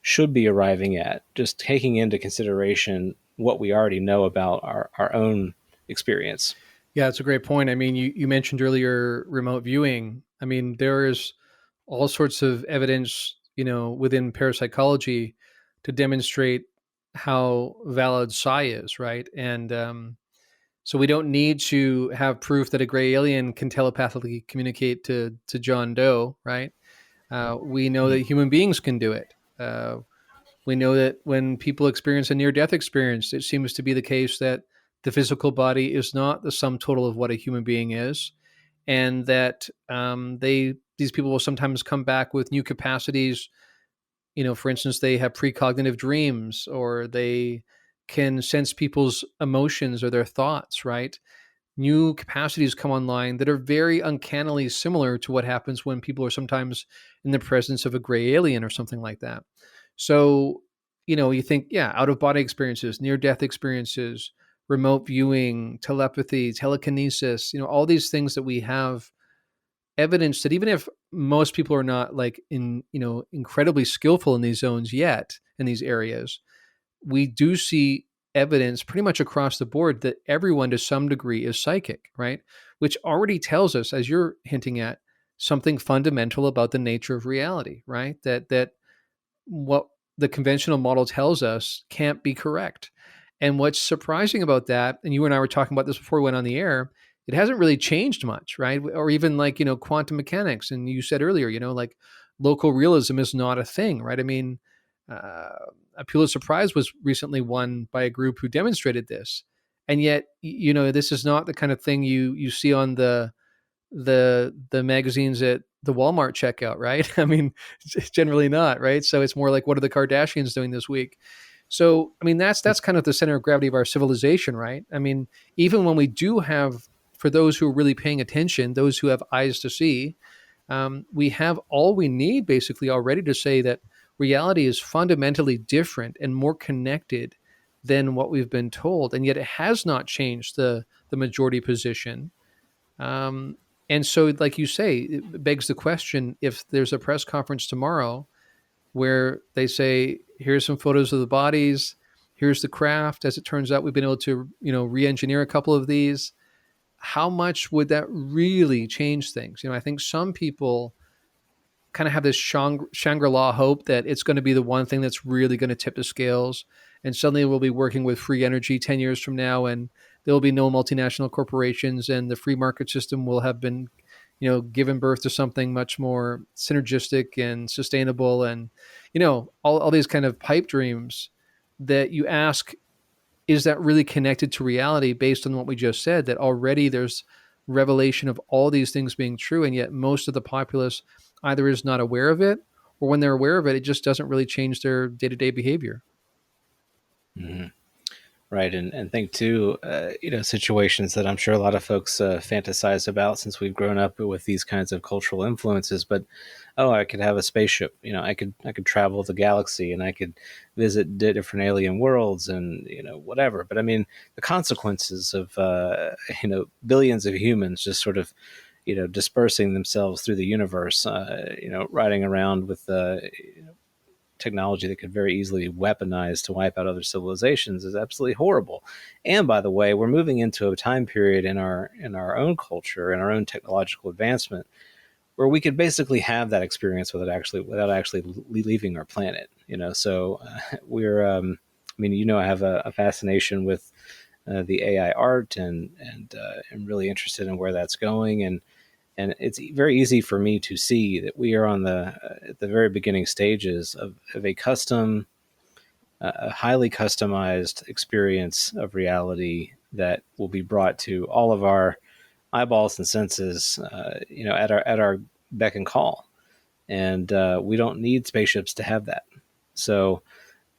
should be arriving at, just taking into consideration what we already know about our own experience. Yeah, it's a great point. I mean, you mentioned earlier remote viewing. I mean, there is all sorts of evidence, within parapsychology to demonstrate how valid psi is, right? And so we don't need to have proof that a gray alien can telepathically communicate to John Doe, right? We know that human beings can do it. We know that when people experience a near-death experience, it seems to be the case that the physical body is not the sum total of what a human being is, and that these people will sometimes come back with new capacities. For instance, they have precognitive dreams, or they can sense people's emotions or their thoughts, right? New capacities come online that are very uncannily similar to what happens when people are sometimes in the presence of a gray alien or something like that. So, you think, yeah, out of body experiences, near death experiences, remote viewing, telepathy, telekinesis, all these things that we have evidence that, even if most people are not incredibly skillful in these zones yet, in these areas, we do see evidence pretty much across the board that everyone to some degree is psychic, right? Which already tells us, as you're hinting at, something fundamental about the nature of reality, right? That what the conventional model tells us can't be correct. And what's surprising about that, and you and I were talking about this before we went on the air, it hasn't really changed much, right? Or even quantum mechanics. And you said earlier, local realism is not a thing, right? I mean, a Pulitzer Prize was recently won by a group who demonstrated this. And yet, this is not the kind of thing you see on the magazines at the Walmart checkout, right? I mean, it's generally not, right? So it's more like, what are the Kardashians doing this week? So, I mean, that's kind of the center of gravity of our civilization, right? I mean, even when we do have, for those who are really paying attention, those who have eyes to see, we have all we need basically already to say that reality is fundamentally different and more connected than what we've been told. And yet it has not changed the majority position. And so, like you say, it begs the question, if there's a press conference tomorrow where they say, here's some photos of the bodies, here's the craft. As it turns out, we've been able to, re-engineer a couple of these. How much would that really change things? I think some people kind of have this Shangri-La hope that it's going to be the one thing that's really going to tip the scales. And suddenly we'll be working with free energy 10 years from now, and there will be no multinational corporations, and the free market system will have been, given birth to something much more synergistic and sustainable. And, all these kind of pipe dreams that you ask, is that really connected to reality based on what we just said, that already there's revelation of all these things being true, and yet most of the populace either is not aware of it, or when they're aware of it, it just doesn't really change their day-to-day behavior. Mm-hmm. Right. And think too, situations that I'm sure a lot of folks fantasize about, since we've grown up with these kinds of cultural influences. But, I could have a spaceship, I could travel the galaxy, and I could visit different alien worlds, and, whatever. But I mean, the consequences of, billions of humans just sort of, dispersing themselves through the universe, riding around with technology that could very easily be weaponized to wipe out other civilizations is absolutely horrible. And by the way, we're moving into a time period in our own culture and our own technological advancement where we could basically have that experience without actually leaving our planet. So we're I have a fascination with the AI art, and I'm really interested in where that's going, and it's very easy for me to see that we are at the very beginning stages of a highly customized experience of reality that will be brought to all of our eyeballs and senses, at our beck and call. And we don't need spaceships to have that. So,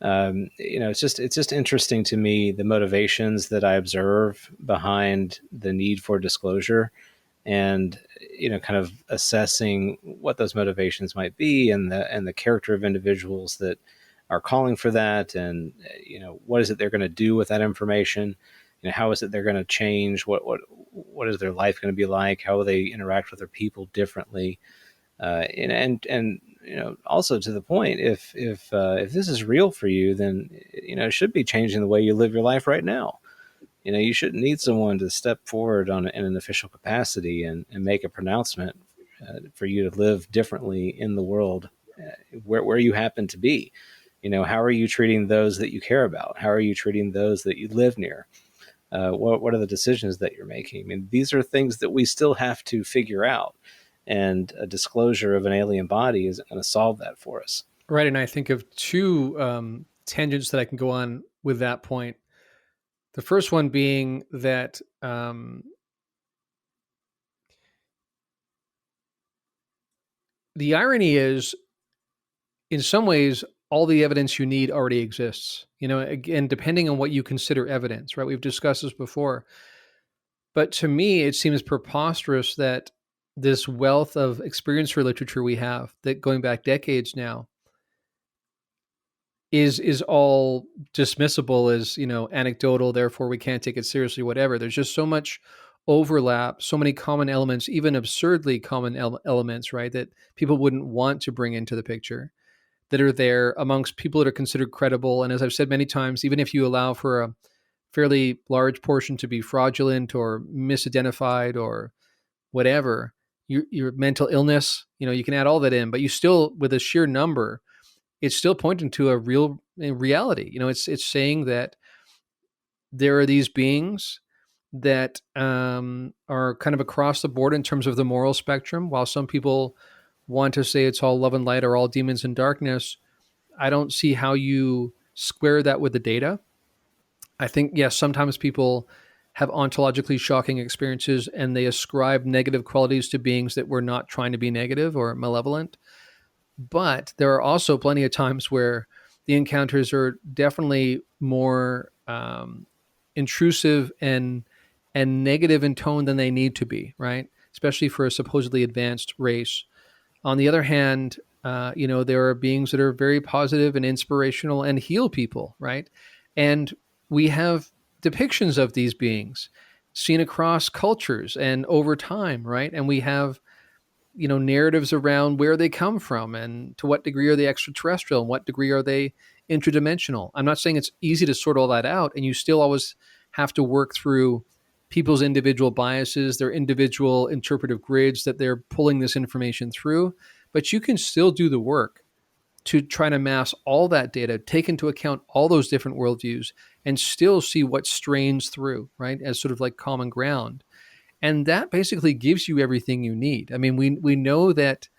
it's just interesting to me, the motivations that I observe behind the need for disclosure, and kind of assessing what those motivations might be, and the character of individuals that are calling for that, and what is it they're going to do with that information. How is it they're going to change? What is their life going to be like? How will they interact with their people differently? And also to the point, if this is real for you, then it should be changing the way you live your life right now. You shouldn't need someone to step forward in an official capacity and make a pronouncement for you to live differently in the world where you happen to be. How are you treating those that you care about? How are you treating those that you live near? What are the decisions that you're making? I mean, these are things that we still have to figure out, and a disclosure of an alien body isn't going to solve that for us. Right. And I think of two tangents that I can go on with that point. The first one being that the irony is, in some ways, all the evidence you need already exists. Again, depending on what you consider evidence, right? We've discussed this before. But to me, it seems preposterous that this wealth of experience literature we have, that going back decades now, is all dismissible as anecdotal. Therefore, we can't take it seriously. Whatever. There's just so much overlap, so many common elements, even absurdly common elements, right? That people wouldn't want to bring into the picture, that are there amongst people that are considered credible. And as I've said many times, even if you allow for a fairly large portion to be fraudulent or misidentified or whatever, your mental illness, you can add all that in, but you still, with a sheer number, it's still pointing to a real reality. It's saying that there are these beings that are kind of across the board in terms of the moral spectrum. While some people want to say it's all love and light or all demons and darkness, I don't see how you square that with the data. I think, yes, sometimes people have ontologically shocking experiences and they ascribe negative qualities to beings that were not trying to be negative or malevolent. But there are also plenty of times where the encounters are definitely more intrusive and negative in tone than they need to be, right? Especially for a supposedly advanced race. On the other hand, there are beings that are very positive and inspirational and heal people, right? And we have depictions of these beings seen across cultures and over time, right? And we have, narratives around where they come from and to what degree are they extraterrestrial and what degree are they interdimensional. I'm not saying it's easy to sort all that out, and you still always have to work through people's individual biases, their individual interpretive grids that they're pulling this information through, but you can still do the work to try to mass all that data, take into account all those different worldviews, and still see what strains through, right, as sort of like common ground. And that basically gives you everything you need. I mean, we know that.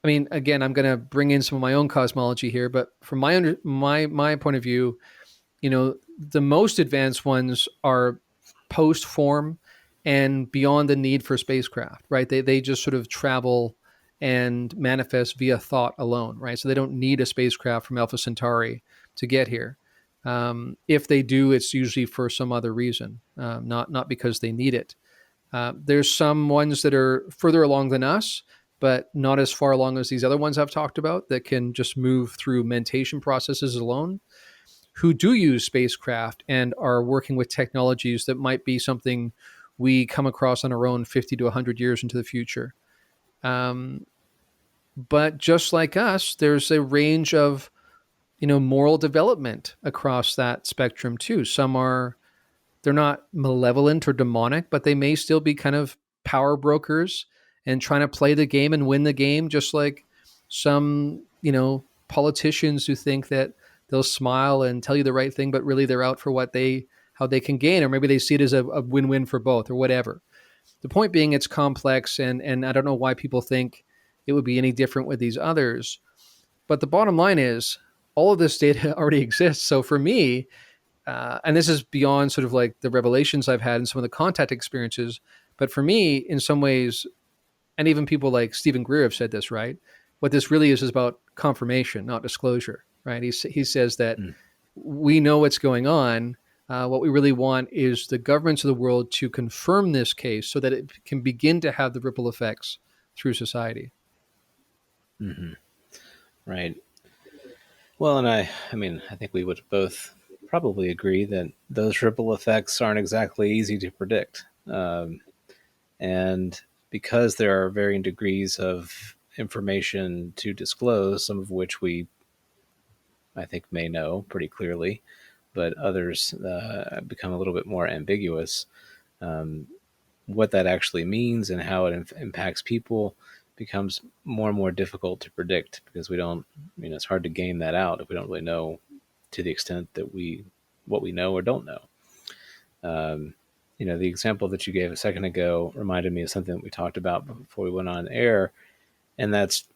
I mean, again, I'm going to bring in some of my own cosmology here, but from my point of view, the most advanced ones are post form and beyond the need for spacecraft, right? They just sort of travel and manifest via thought alone, right? So they don't need a spacecraft from Alpha Centauri to get here. If they do, it's usually for some other reason, not because they need it. There's some ones that are further along than us, but not as far along as these other ones I've talked about that can just move through mentation processes alone, who do use spacecraft and are working with technologies that might be something we come across on our own 50 to 100 years into the future. But just like us, there's a range of, moral development across that spectrum too. They're not malevolent or demonic, but they may still be kind of power brokers and trying to play the game and win the game, just like some, politicians who think that they'll smile and tell you the right thing, but really they're out for how they can gain, or maybe they see it as a win-win for both or whatever. The point being, it's complex, and I don't know why people think it would be any different with these others. But the bottom line is, all of this data already exists. So for me, and this is beyond sort of like the revelations I've had and some of the contact experiences, but for me, in some ways, and even people like Stephen Greer have said this, right? What this really is about confirmation, not disclosure, right? He says that we know what's going on. What we really want is the governments of the world to confirm this case so that it can begin to have the ripple effects through society. Mm-hmm. Right. Well, and I think we would both probably agree that those ripple effects aren't exactly easy to predict. And because there are varying degrees of information to disclose, some of which we, I think, may know pretty clearly, but others become a little bit more ambiguous. What that actually means and how it impacts people becomes more and more difficult to predict, because we don't, it's hard to game that out if we don't really know to the extent that what we know or don't know. The example that you gave a second ago reminded me of something that we talked about before we went on air, and that's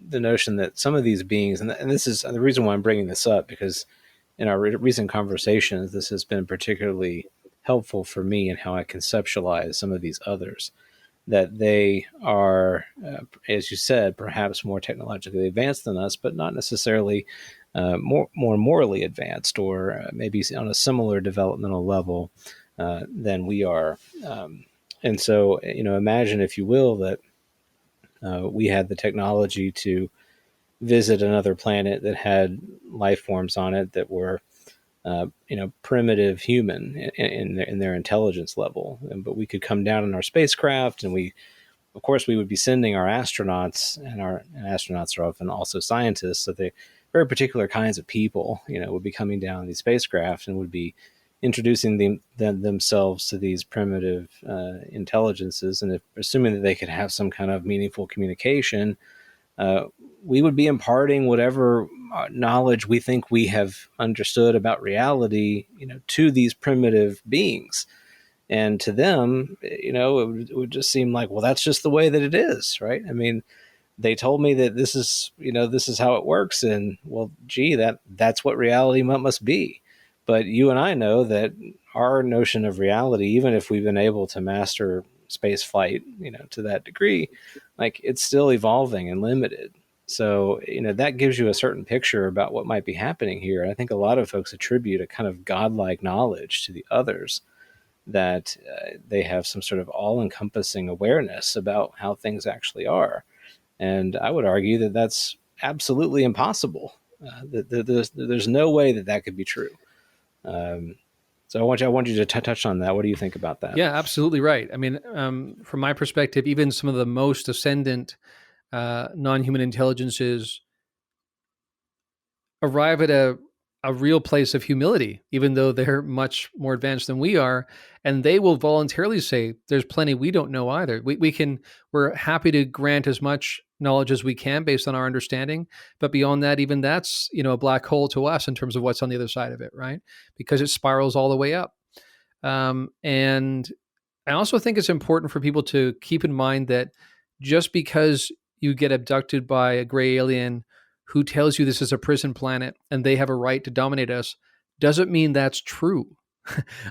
the notion that some of these beings, and this is the reason why I'm bringing this up, because in our recent conversations, this has been particularly helpful for me in how I conceptualize some of these others, that they are, as you said, perhaps more technologically advanced than us, but not necessarily more morally advanced, or maybe on a similar developmental level than we are. And so, imagine, if you will, that we had the technology to visit another planet that had life forms on it that were primitive human in their intelligence level. But we could come down in our spacecraft, and we would be sending our astronauts, and astronauts are often also scientists. So they very particular kinds of people, would be coming down in these spacecraft and would be introducing themselves to these primitive intelligences. And assuming that they could have some kind of meaningful communication, we would be imparting whatever knowledge we think we have understood about reality, to these primitive beings. And to them, it would just seem like, well, that's just the way that it is, right? I mean, they told me that this is how it works, and well, gee, that's what reality must be. But you and I know that our notion of reality, even if we've been able to master space flight, to that degree, like, it's still evolving and limited. So, that gives you a certain picture about what might be happening here. And I think a lot of folks attribute a kind of godlike knowledge to the others, that they have some sort of all-encompassing awareness about how things actually are. And I would argue that that's absolutely impossible. There's no way that could be true. So I want you to touch on that. What do you think about that? Yeah, absolutely right. I mean, from my perspective, even some of the most ascendant non-human intelligences arrive at a real place of humility, even though they're much more advanced than we are. And they will voluntarily say, there's plenty we don't know either. We're happy to grant as much knowledge as we can based on our understanding. But beyond that, even that's, a black hole to us in terms of what's on the other side of it, right? Because it spirals all the way up. And I also think it's important for people to keep in mind that just because you get abducted by a gray alien who tells you this is a prison planet and they have a right to dominate us, doesn't mean that's true.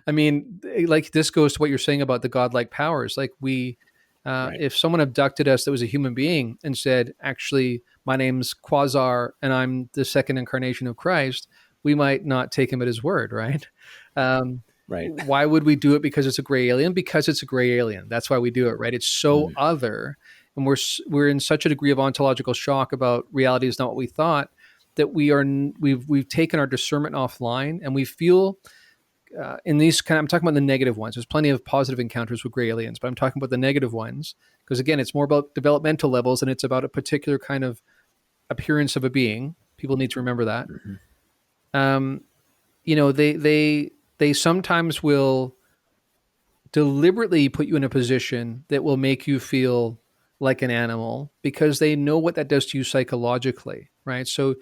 I mean, like, this goes to what you're saying about the godlike powers. Like, right. If someone abducted us that was a human being and said, actually, my name's Quasar and I'm the second incarnation of Christ, we might not take him at his word, right? Right. Why would we do it? Because it's a gray alien? Because it's a gray alien. That's why we do it, right? It's so other. And we're in such a degree of ontological shock about reality is not what we thought, that we've taken our discernment offline, and we feel in these I'm talking about the negative ones. There's plenty of positive encounters with gray aliens, but I'm talking about the negative ones because again, it's more about developmental levels and it's about a particular kind of appearance of a being. People need to remember that. Mm-hmm. They sometimes will deliberately put you in a position that will make you feel like an animal because they know what that does to you psychologically, right? So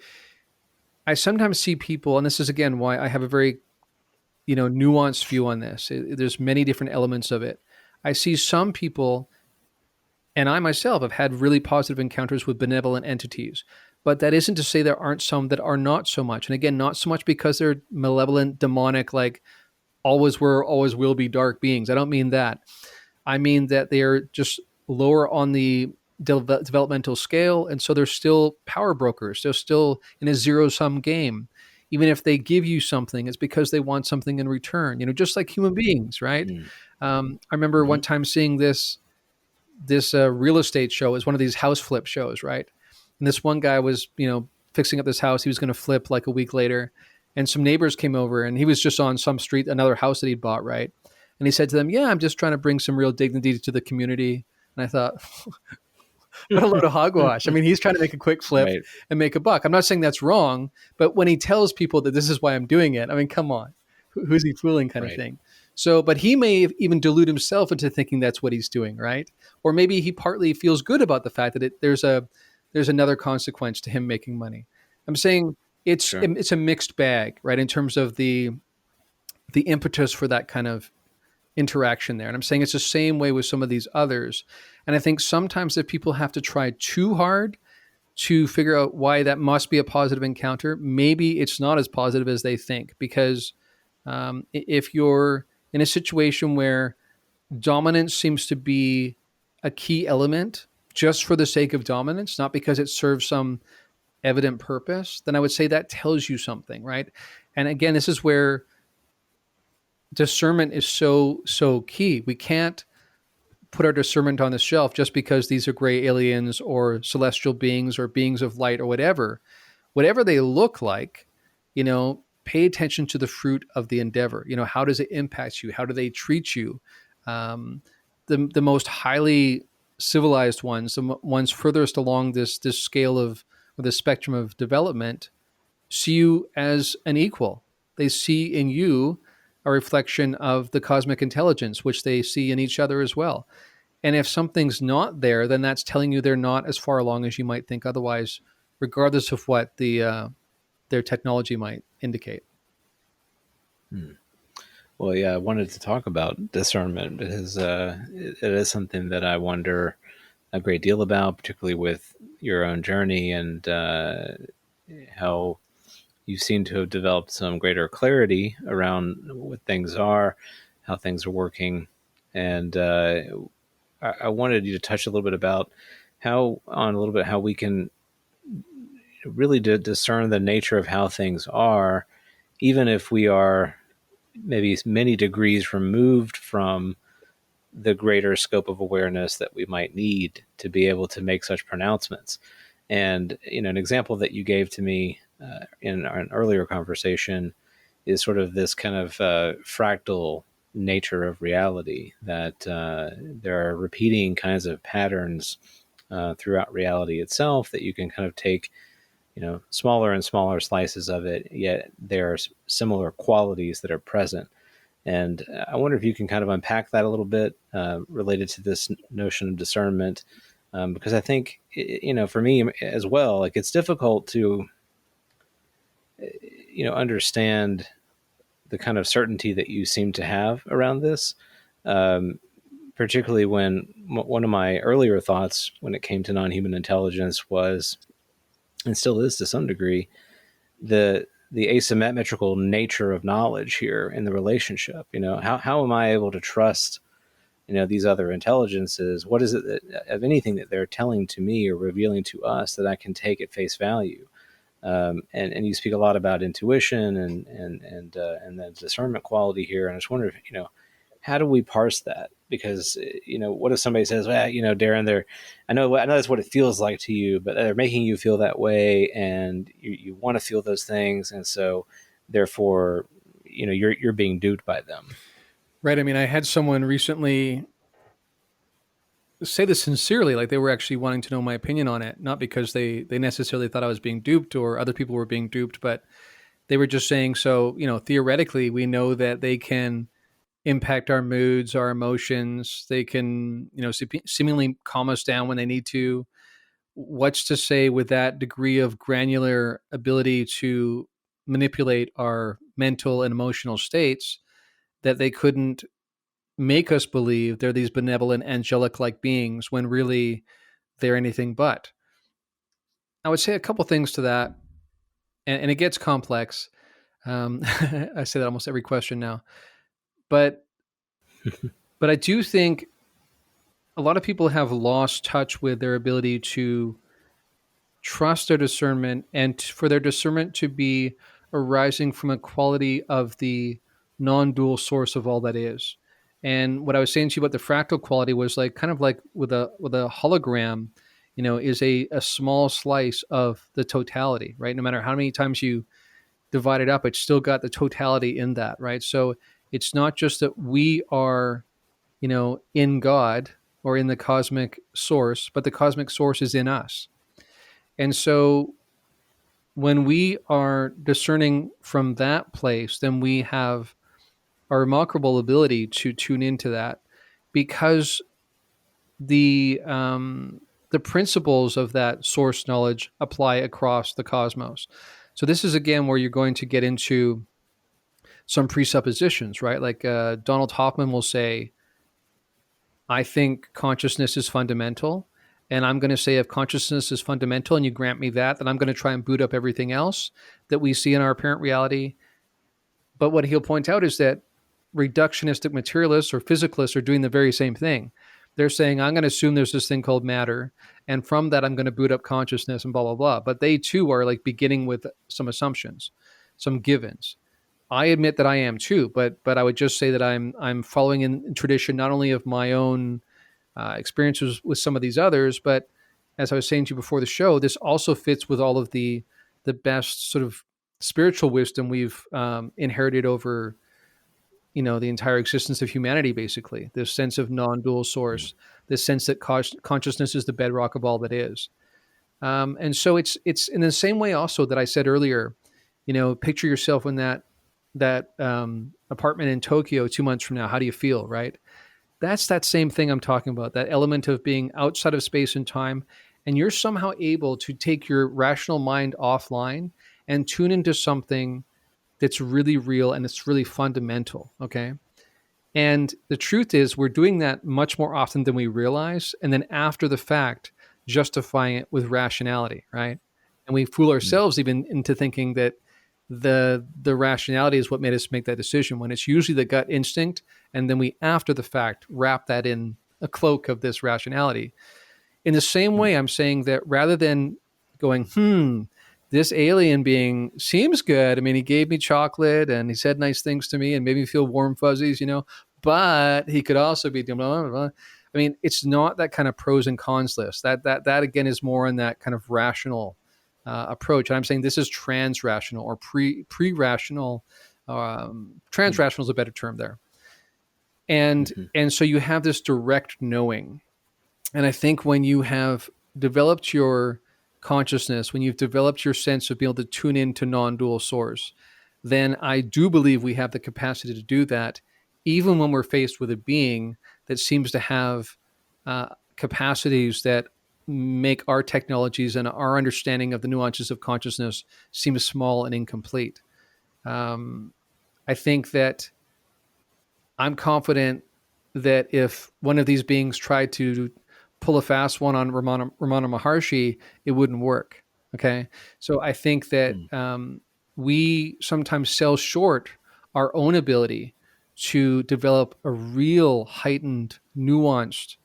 I sometimes see people, and this is again why I have a very nuanced view on this. There's many different elements of it. I see some people, and I myself have had really positive encounters with benevolent entities, but that isn't to say there aren't some that are not so much. And again, not so much because they're malevolent, demonic, like always were, always will be dark beings. I don't mean that. I mean that they're just lower on the developmental scale, and so they're still power brokers. They're still in a zero-sum game. Even if they give you something, it's because they want something in return. Just like human beings, right? I remember Mm-hmm. one time seeing this real estate show. It was one of these house flip shows, right? And this one guy was, fixing up this house. He was going to flip like a week later, and some neighbors came over, and he was just on some street, another house that he'd bought, right? And he said to them, "Yeah, I'm just trying to bring some real dignity to the community." And I thought, what a load of hogwash. I mean, he's trying to make a quick flip Right. and make a buck. I'm not saying that's wrong, but when he tells people that this is why I'm doing it, I mean, come on, who's he fooling kind of Right. thing. So, but he may even delude himself into thinking that's what he's doing, right? Or maybe he partly feels good about the fact that there's another consequence to him making money. I'm saying it's Sure. a mixed bag, right? In terms of the impetus for that kind of interaction there. And I'm saying it's the same way with some of these others. And I think sometimes if people have to try too hard to figure out why that must be a positive encounter, maybe it's not as positive as they think. Because if you're in a situation where dominance seems to be a key element just for the sake of dominance, not because it serves some evident purpose, then I would say that tells you something, right? And again, this is where discernment is so key. We can't put our discernment on the shelf just because these are gray aliens or celestial beings or beings of light or whatever they look like. Pay attention to the fruit of the endeavor. How does it impact you? How do they treat you? The most highly civilized ones, the ones furthest along this scale of, or the spectrum of development, see you as an equal. They see in you a reflection of the cosmic intelligence, which they see in each other as well. And if something's not there, then that's telling you they're not as far along as you might think otherwise, regardless of what their technology might indicate. Well, yeah, I wanted to talk about discernment because it is something that I wonder a great deal about, particularly with your own journey and how you seem to have developed some greater clarity around what things are, how things are working. And I wanted you to touch a little bit about how we can really discern the nature of how things are, even if we are maybe many degrees removed from the greater scope of awareness that we might need to be able to make such pronouncements. And an example that you gave to me in an earlier conversation is sort of this kind of fractal nature of reality, that there are repeating kinds of patterns throughout reality itself that you can kind of take smaller and smaller slices of it, yet there are similar qualities that are present. And I wonder if you can kind of unpack that a little bit related to this notion of discernment, because I think, for me as well, like it's difficult to, understand the kind of certainty that you seem to have around this, particularly when one of my earlier thoughts when it came to non-human intelligence was, and still is to some degree, the asymmetrical nature of knowledge here in the relationship. How am I able to trust these other intelligences? What is it that, of anything that they're telling to me or revealing to us, that I can take at face value? And you speak a lot about intuition and the discernment quality here, and I just wonder if how do we parse that? Because what if somebody says, well, Darren, I know that's what it feels like to you, but they're making you feel that way, and you want to feel those things, and so therefore you're being duped by them. Right. I mean, I had someone recently say this sincerely, like they were actually wanting to know my opinion on it, not because they necessarily thought I was being duped or other people were being duped, but they were just saying, so, theoretically, we know that they can impact our moods, our emotions. They can, seemingly calm us down when they need to. What's to say with that degree of granular ability to manipulate our mental and emotional states that they couldn't make us believe they're these benevolent, angelic like beings when really they're anything but? I would say a couple things to that, and it gets complex. I say that almost every question now, but I do think a lot of people have lost touch with their ability to trust their discernment and for their discernment to be arising from a quality of the non-dual source of all that is. And what I was saying to you about the fractal quality was like kind of like with a hologram, is a small slice of the totality, right? No matter how many times you divide it up, it's still got the totality in that, right? So it's not just that we are, in God or in the cosmic source, but the cosmic source is in us. And so when we are discerning from that place, then we have a remarkable ability to tune into that, because the principles of that source knowledge apply across the cosmos. So this is again where you're going to get into some presuppositions, right? Like Donald Hoffman will say, I think consciousness is fundamental. And I'm going to say, if consciousness is fundamental and you grant me that, then I'm going to try and boot up everything else that we see in our apparent reality. But what he'll point out is that reductionistic materialists or physicalists are doing the very same thing. They're saying, I'm going to assume there's this thing called matter, and from that, I'm going to boot up consciousness and blah, blah, blah. But they too are like beginning with some assumptions, some givens. I admit that I am too, but I would just say that I'm following in tradition not only of my own experiences with some of these others, but as I was saying to you before the show, this also fits with all of the best sort of spiritual wisdom we've inherited over the entire existence of humanity. Basically, this sense of non-dual source, this sense that consciousness is the bedrock of all that is. And so it's in the same way also that I said earlier. Picture yourself in that apartment in Tokyo 2 months from now. How do you feel, right? That's that same thing I'm talking about, that element of being outside of space and time, and you're somehow able to take your rational mind offline and tune into something that's really real and it's really fundamental, okay? And the truth is we're doing that much more often than we realize, and then after the fact, justifying it with rationality, right? And we fool ourselves even into thinking that the rationality is what made us make that decision, when it's usually the gut instinct, and then we after the fact wrap that in a cloak of this rationality. In the same way, I'm saying that rather than going, this alien being seems good, I mean, he gave me chocolate and he said nice things to me and made me feel warm fuzzies, but he could also be doing blah, blah, blah. I mean, it's not that kind of pros and cons list. That again is more in that kind of rational approach. And I'm saying this is trans-rational or pre-rational. Trans-rational is a better term there. And so you have this direct knowing. And I think when you have developed your consciousness, when you've developed your sense of being able to tune into non-dual source, then I do believe we have the capacity to do that, even when we're faced with a being that seems to have capacities that make our technologies and our understanding of the nuances of consciousness seem small and incomplete. I think that I'm confident that if one of these beings tried to pull a fast one on Ramana Maharshi, it wouldn't work. Okay. So I think that we sometimes sell short our own ability to develop a real heightened, nuanced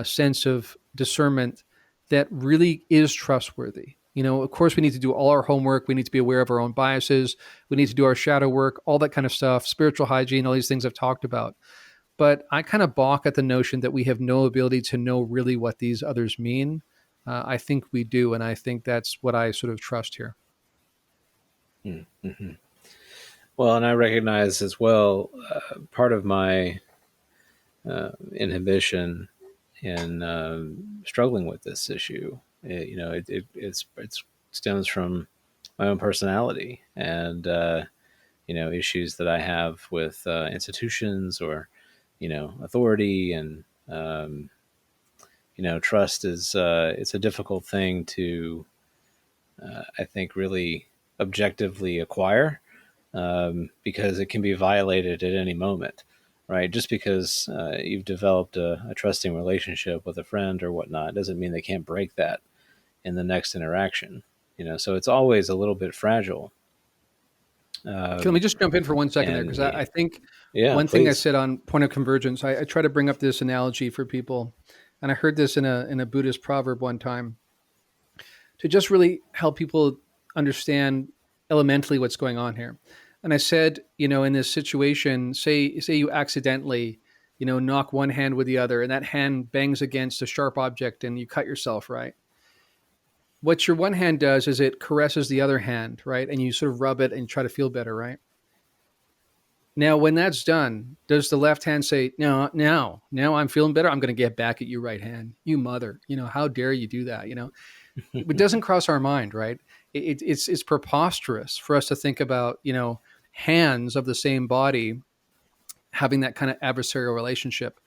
sense of discernment that really is trustworthy. Of course, we need to do all our homework. We need to be aware of our own biases. We need to do our shadow work, all that kind of stuff, spiritual hygiene, all these things I've talked about. But I kind of balk at the notion that we have no ability to know really what these others mean. I think we do, and I think that's what I sort of trust here. Mm-hmm. Well, and I recognize as well part of my inhibition in struggling with this issue. It stems from my own personality and issues that I have with institutions or authority and trust is it's a difficult thing to I think really objectively acquire because it can be violated at any moment, right? Just because you've developed a trusting relationship with a friend or whatnot doesn't mean they can't break that in the next interaction. So it's always a little bit fragile. Okay, let me just jump in for 1 second there, And because I think yeah, one thing I please. said on point of convergence, I try to bring up this analogy for people, and I heard this in a Buddhist proverb one time to just really help people understand elementally what's going on here. And I said, in this situation, say you accidentally, knock one hand with the other, and that hand bangs against a sharp object, and you cut yourself, right? What your one hand does is it caresses the other hand, right? And you sort of rub it and try to feel better, right? Now, when that's done, does the left hand say, "No, now I'm feeling better. I'm going to get back at you, right hand, you mother. How dare you do that?" It doesn't cross our mind, right? It's preposterous for us to think about, hands of the same body having that kind of adversarial relationship.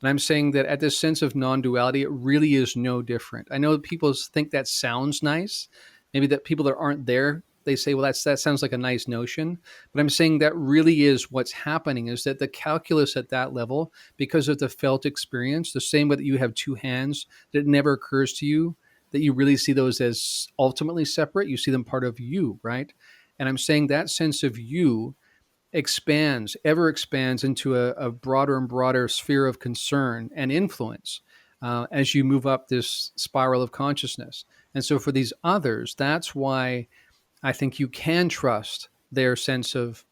And I'm saying that at this sense of non-duality, it really is no different. I know people think that sounds nice. Maybe that people that aren't there, they say, well, that sounds like a nice notion. But I'm saying that really is what's happening, is that the calculus at that level, because of the felt experience, the same way that you have two hands, that it never occurs to you that you really see those as ultimately separate. You see them part of you, right? And I'm saying that sense of you ever expands into a broader and broader sphere of concern and influence as you move up this spiral of consciousness. And so for these others, that's why I think you can trust their sense of,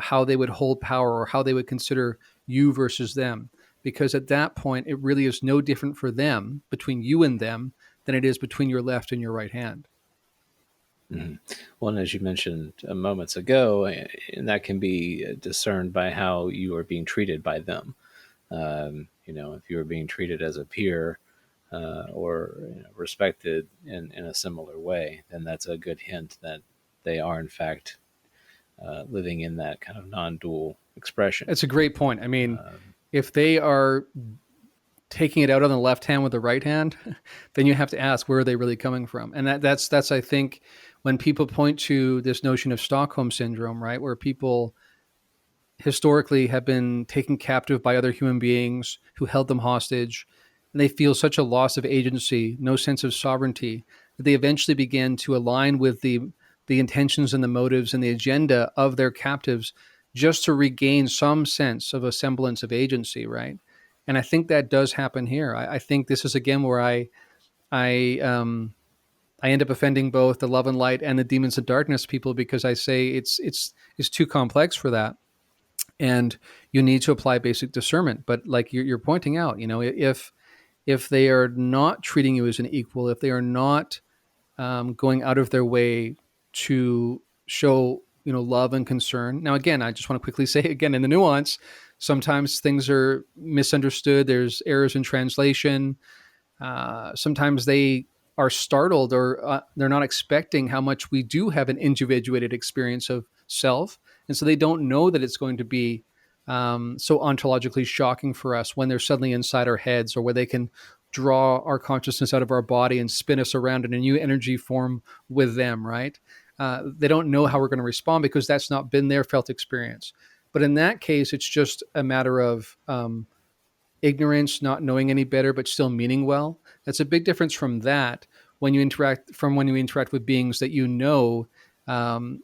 how they would hold power or how they would consider you versus them. Because at that point, it really is no different for them, between you and them, than it is between your left and your right hand. Mhm. Well, and as you mentioned moments ago, and that can be discerned by how you are being treated by them. If you are being treated as a peer or respected in a similar way, then that's a good hint that they are, in fact, living in that kind of non-dual expression. That's a great point. I mean, Um, if they are taking it out on the left hand with the right hand, then you have to ask, where are they really coming from? And that's I think, when people point to this notion of Stockholm syndrome, right, where people historically have been taken captive by other human beings who held them hostage, and they feel such a loss of agency, no sense of sovereignty, that they eventually begin to align with the intentions and the motives and the agenda of their captives, just to regain some sense of a semblance of agency, right? And I think that does happen here. I think this is again where I I end up offending both the love and light and the demons of darkness people, because I say it's too complex for that, and you need to apply basic discernment. But like you're pointing out, if they are not treating you as an equal, if they are not going out of their way to show love and concern. Now, again, I just want to quickly say again, in the nuance, sometimes things are misunderstood. There's errors in translation. Sometimes they are startled, or they're not expecting how much we do have an individuated experience of self. And so they don't know that it's going to be so ontologically shocking for us when they're suddenly inside our heads, or where they can draw our consciousness out of our body and spin us around in a new energy form with them, right? They don't know how we're going to respond, because that's not been their felt experience. But in that case, it's just a matter of ignorance, not knowing any better, but still meaning well. That's a big difference from that, when you interact with beings that um,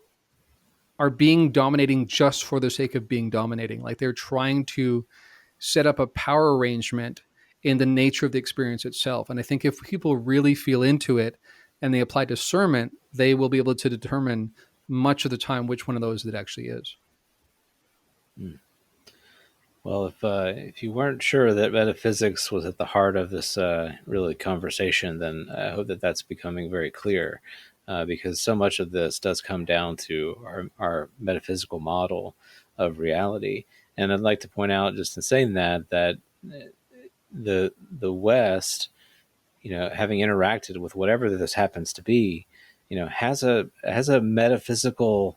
are being dominating just for the sake of being dominating. Like they're trying to set up a power arrangement in the nature of the experience itself. And I think if people really feel into it and they apply discernment, they will be able to determine much of the time which one of those it actually is. well, if you weren't sure that metaphysics was at the heart of this really conversation, then I hope that that's becoming very clear. because so much of this does come down to our metaphysical model of reality. And I'd like to point out, just in saying that the West, having interacted with whatever this happens to be, has a metaphysical,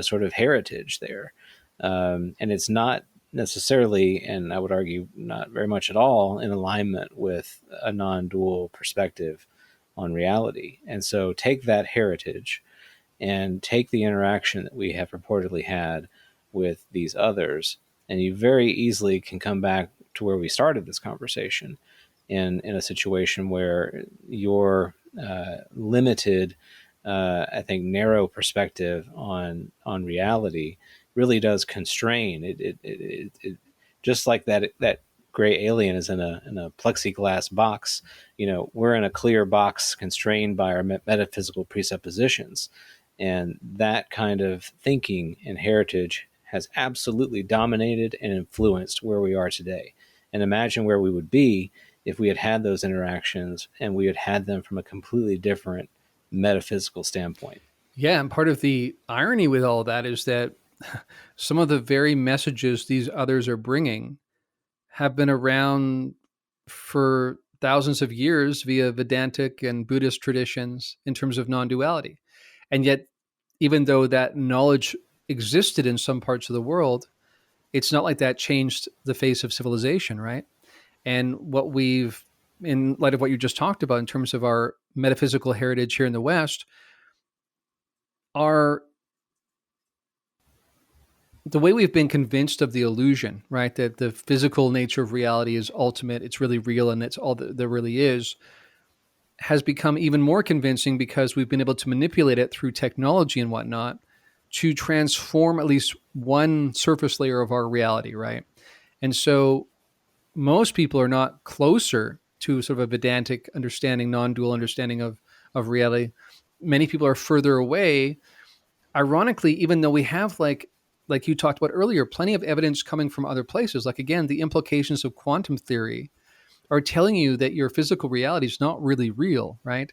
sort of heritage there, and it's not necessarily, and I would argue not very much at all, in alignment with a non-dual perspective on reality. And so take that heritage and take the interaction that we have purportedly had with these others, and you very easily can come back to where we started this conversation, in a situation where your limited, I think, narrow perspective on reality really does constrain it, just like that gray alien is in a plexiglass box. We're in a clear box constrained by our metaphysical presuppositions, and that kind of thinking and heritage has absolutely dominated and influenced where we are today. And imagine where we would be if we had had those interactions and we had had them from a completely different metaphysical standpoint. Yeah, and part of the irony with all of that is that some of the very messages these others are bringing have been around for thousands of years via Vedantic and Buddhist traditions in terms of non-duality. And yet, even though that knowledge existed in some parts of the world, it's not like that changed the face of civilization, right? And what we've, in light of what you just talked about in terms of our metaphysical heritage here in the West, are the way we've been convinced of the illusion, right? That the physical nature of reality is ultimate, it's really real, and it's all that there really is, has become even more convincing because we've been able to manipulate it through technology and whatnot to transform at least one surface layer of our reality, right? And so most people are not closer to sort of a Vedantic understanding, non-dual understanding of reality. Many people are further away. Ironically, even though we have, like you talked about earlier, plenty of evidence coming from other places. Like, again, the implications of quantum theory are telling you that your physical reality is not really real, right?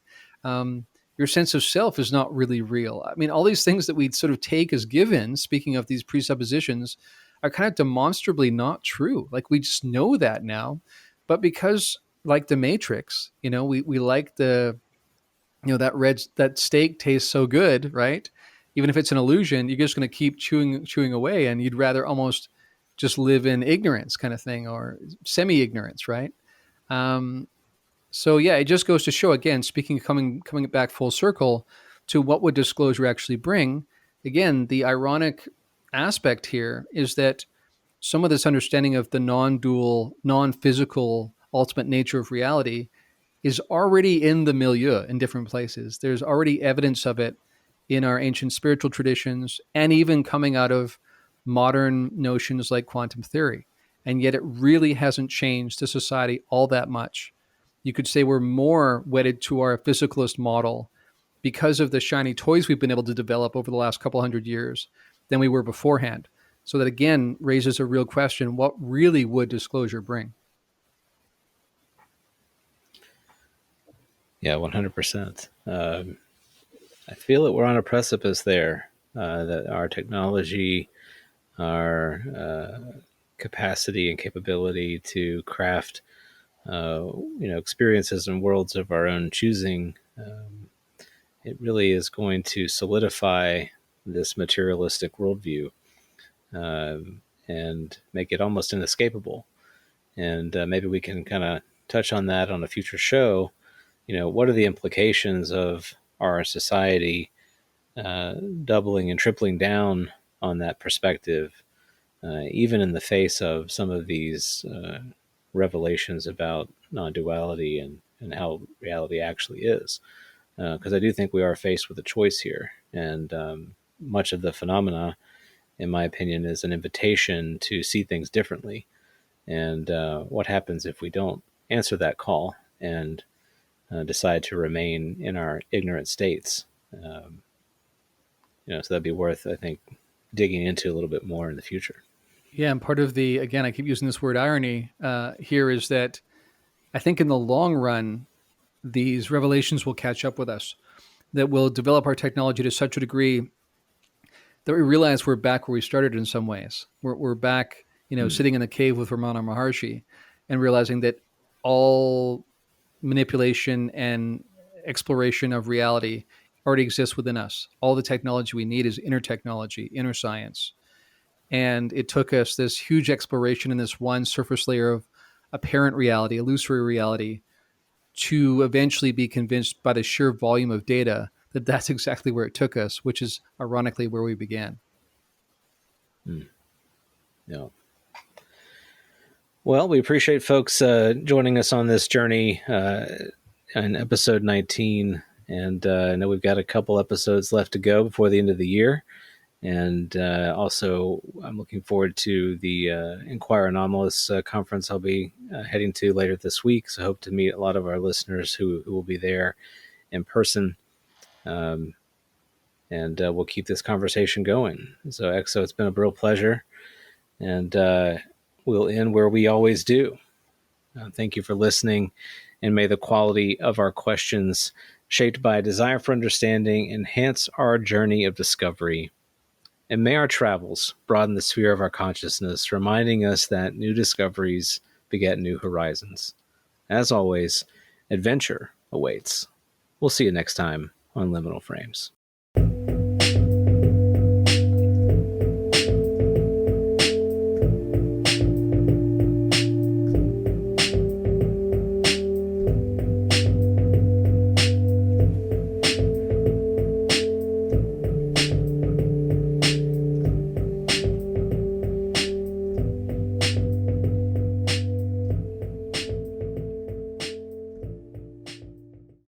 Your sense of self is not really real. I mean, all these things that we sort of take as given, speaking of these presuppositions, are kind of demonstrably not true. Like, we just know that now. But because, like the Matrix, we like the, that steak tastes so good, right? Even if it's an illusion, you're just going to keep chewing away, and you'd rather almost just live in ignorance, kind of thing, or semi-ignorance, right? So yeah, it just goes to show, again, speaking, coming back full circle to what would disclosure actually bring. Again, the ironic aspect here is that some of this understanding of the non-dual, non-physical ultimate nature of reality is already in the milieu in different places. There's already evidence of it in our ancient spiritual traditions, and even coming out of modern notions like quantum theory. And yet it really hasn't changed the society all that much. You could say we're more wedded to our physicalist model because of the shiny toys we've been able to develop over the last couple hundred years than we were beforehand. So that, again, raises a real question: what really would disclosure bring? Yeah, 100%. I feel that we're on a precipice there, that our technology, our capacity and capability to craft, experiences and worlds of our own choosing, it really is going to solidify this materialistic worldview, and make it almost inescapable. And maybe we can kind of touch on that on a future show. What are the implications of our society doubling and tripling down on that perspective, even in the face of some of these revelations about non-duality and how reality actually is? Because I do think we are faced with a choice here, and much of the phenomena, in my opinion, is an invitation to see things differently. And what happens if we don't answer that call and decide to remain in our ignorant states? So that'd be worth, I think, digging into a little bit more in the future. Yeah, and part of the, again, I keep using this word irony here, is that I think in the long run, these revelations will catch up with us. that will develop our technology to such a degree that we realize we're back where we started in some ways. We're back, sitting in the cave with Ramana Maharshi and realizing that all manipulation and exploration of reality already exists within us. All the technology we need is inner technology, inner science. And it took us this huge exploration in this one surface layer of apparent reality, illusory reality, to eventually be convinced by the sheer volume of data that that's exactly where it took us, which is ironically where we began. Yeah. Well, we appreciate folks joining us on this journey in episode 19. And I know we've got a couple episodes left to go before the end of the year. And also, I'm looking forward to the Inquire Anomalous conference I'll be heading to later this week. So I hope to meet a lot of our listeners who will be there in person. And we'll keep this conversation going. So, Exo, it's been a real pleasure. And we'll end where we always do. Thank you for listening. And may the quality of our questions, shaped by a desire for understanding, enhance our journey of discovery. And may our travels broaden the sphere of our consciousness, reminding us that new discoveries beget new horizons. As always, adventure awaits. We'll see you next time on Liminal Frames.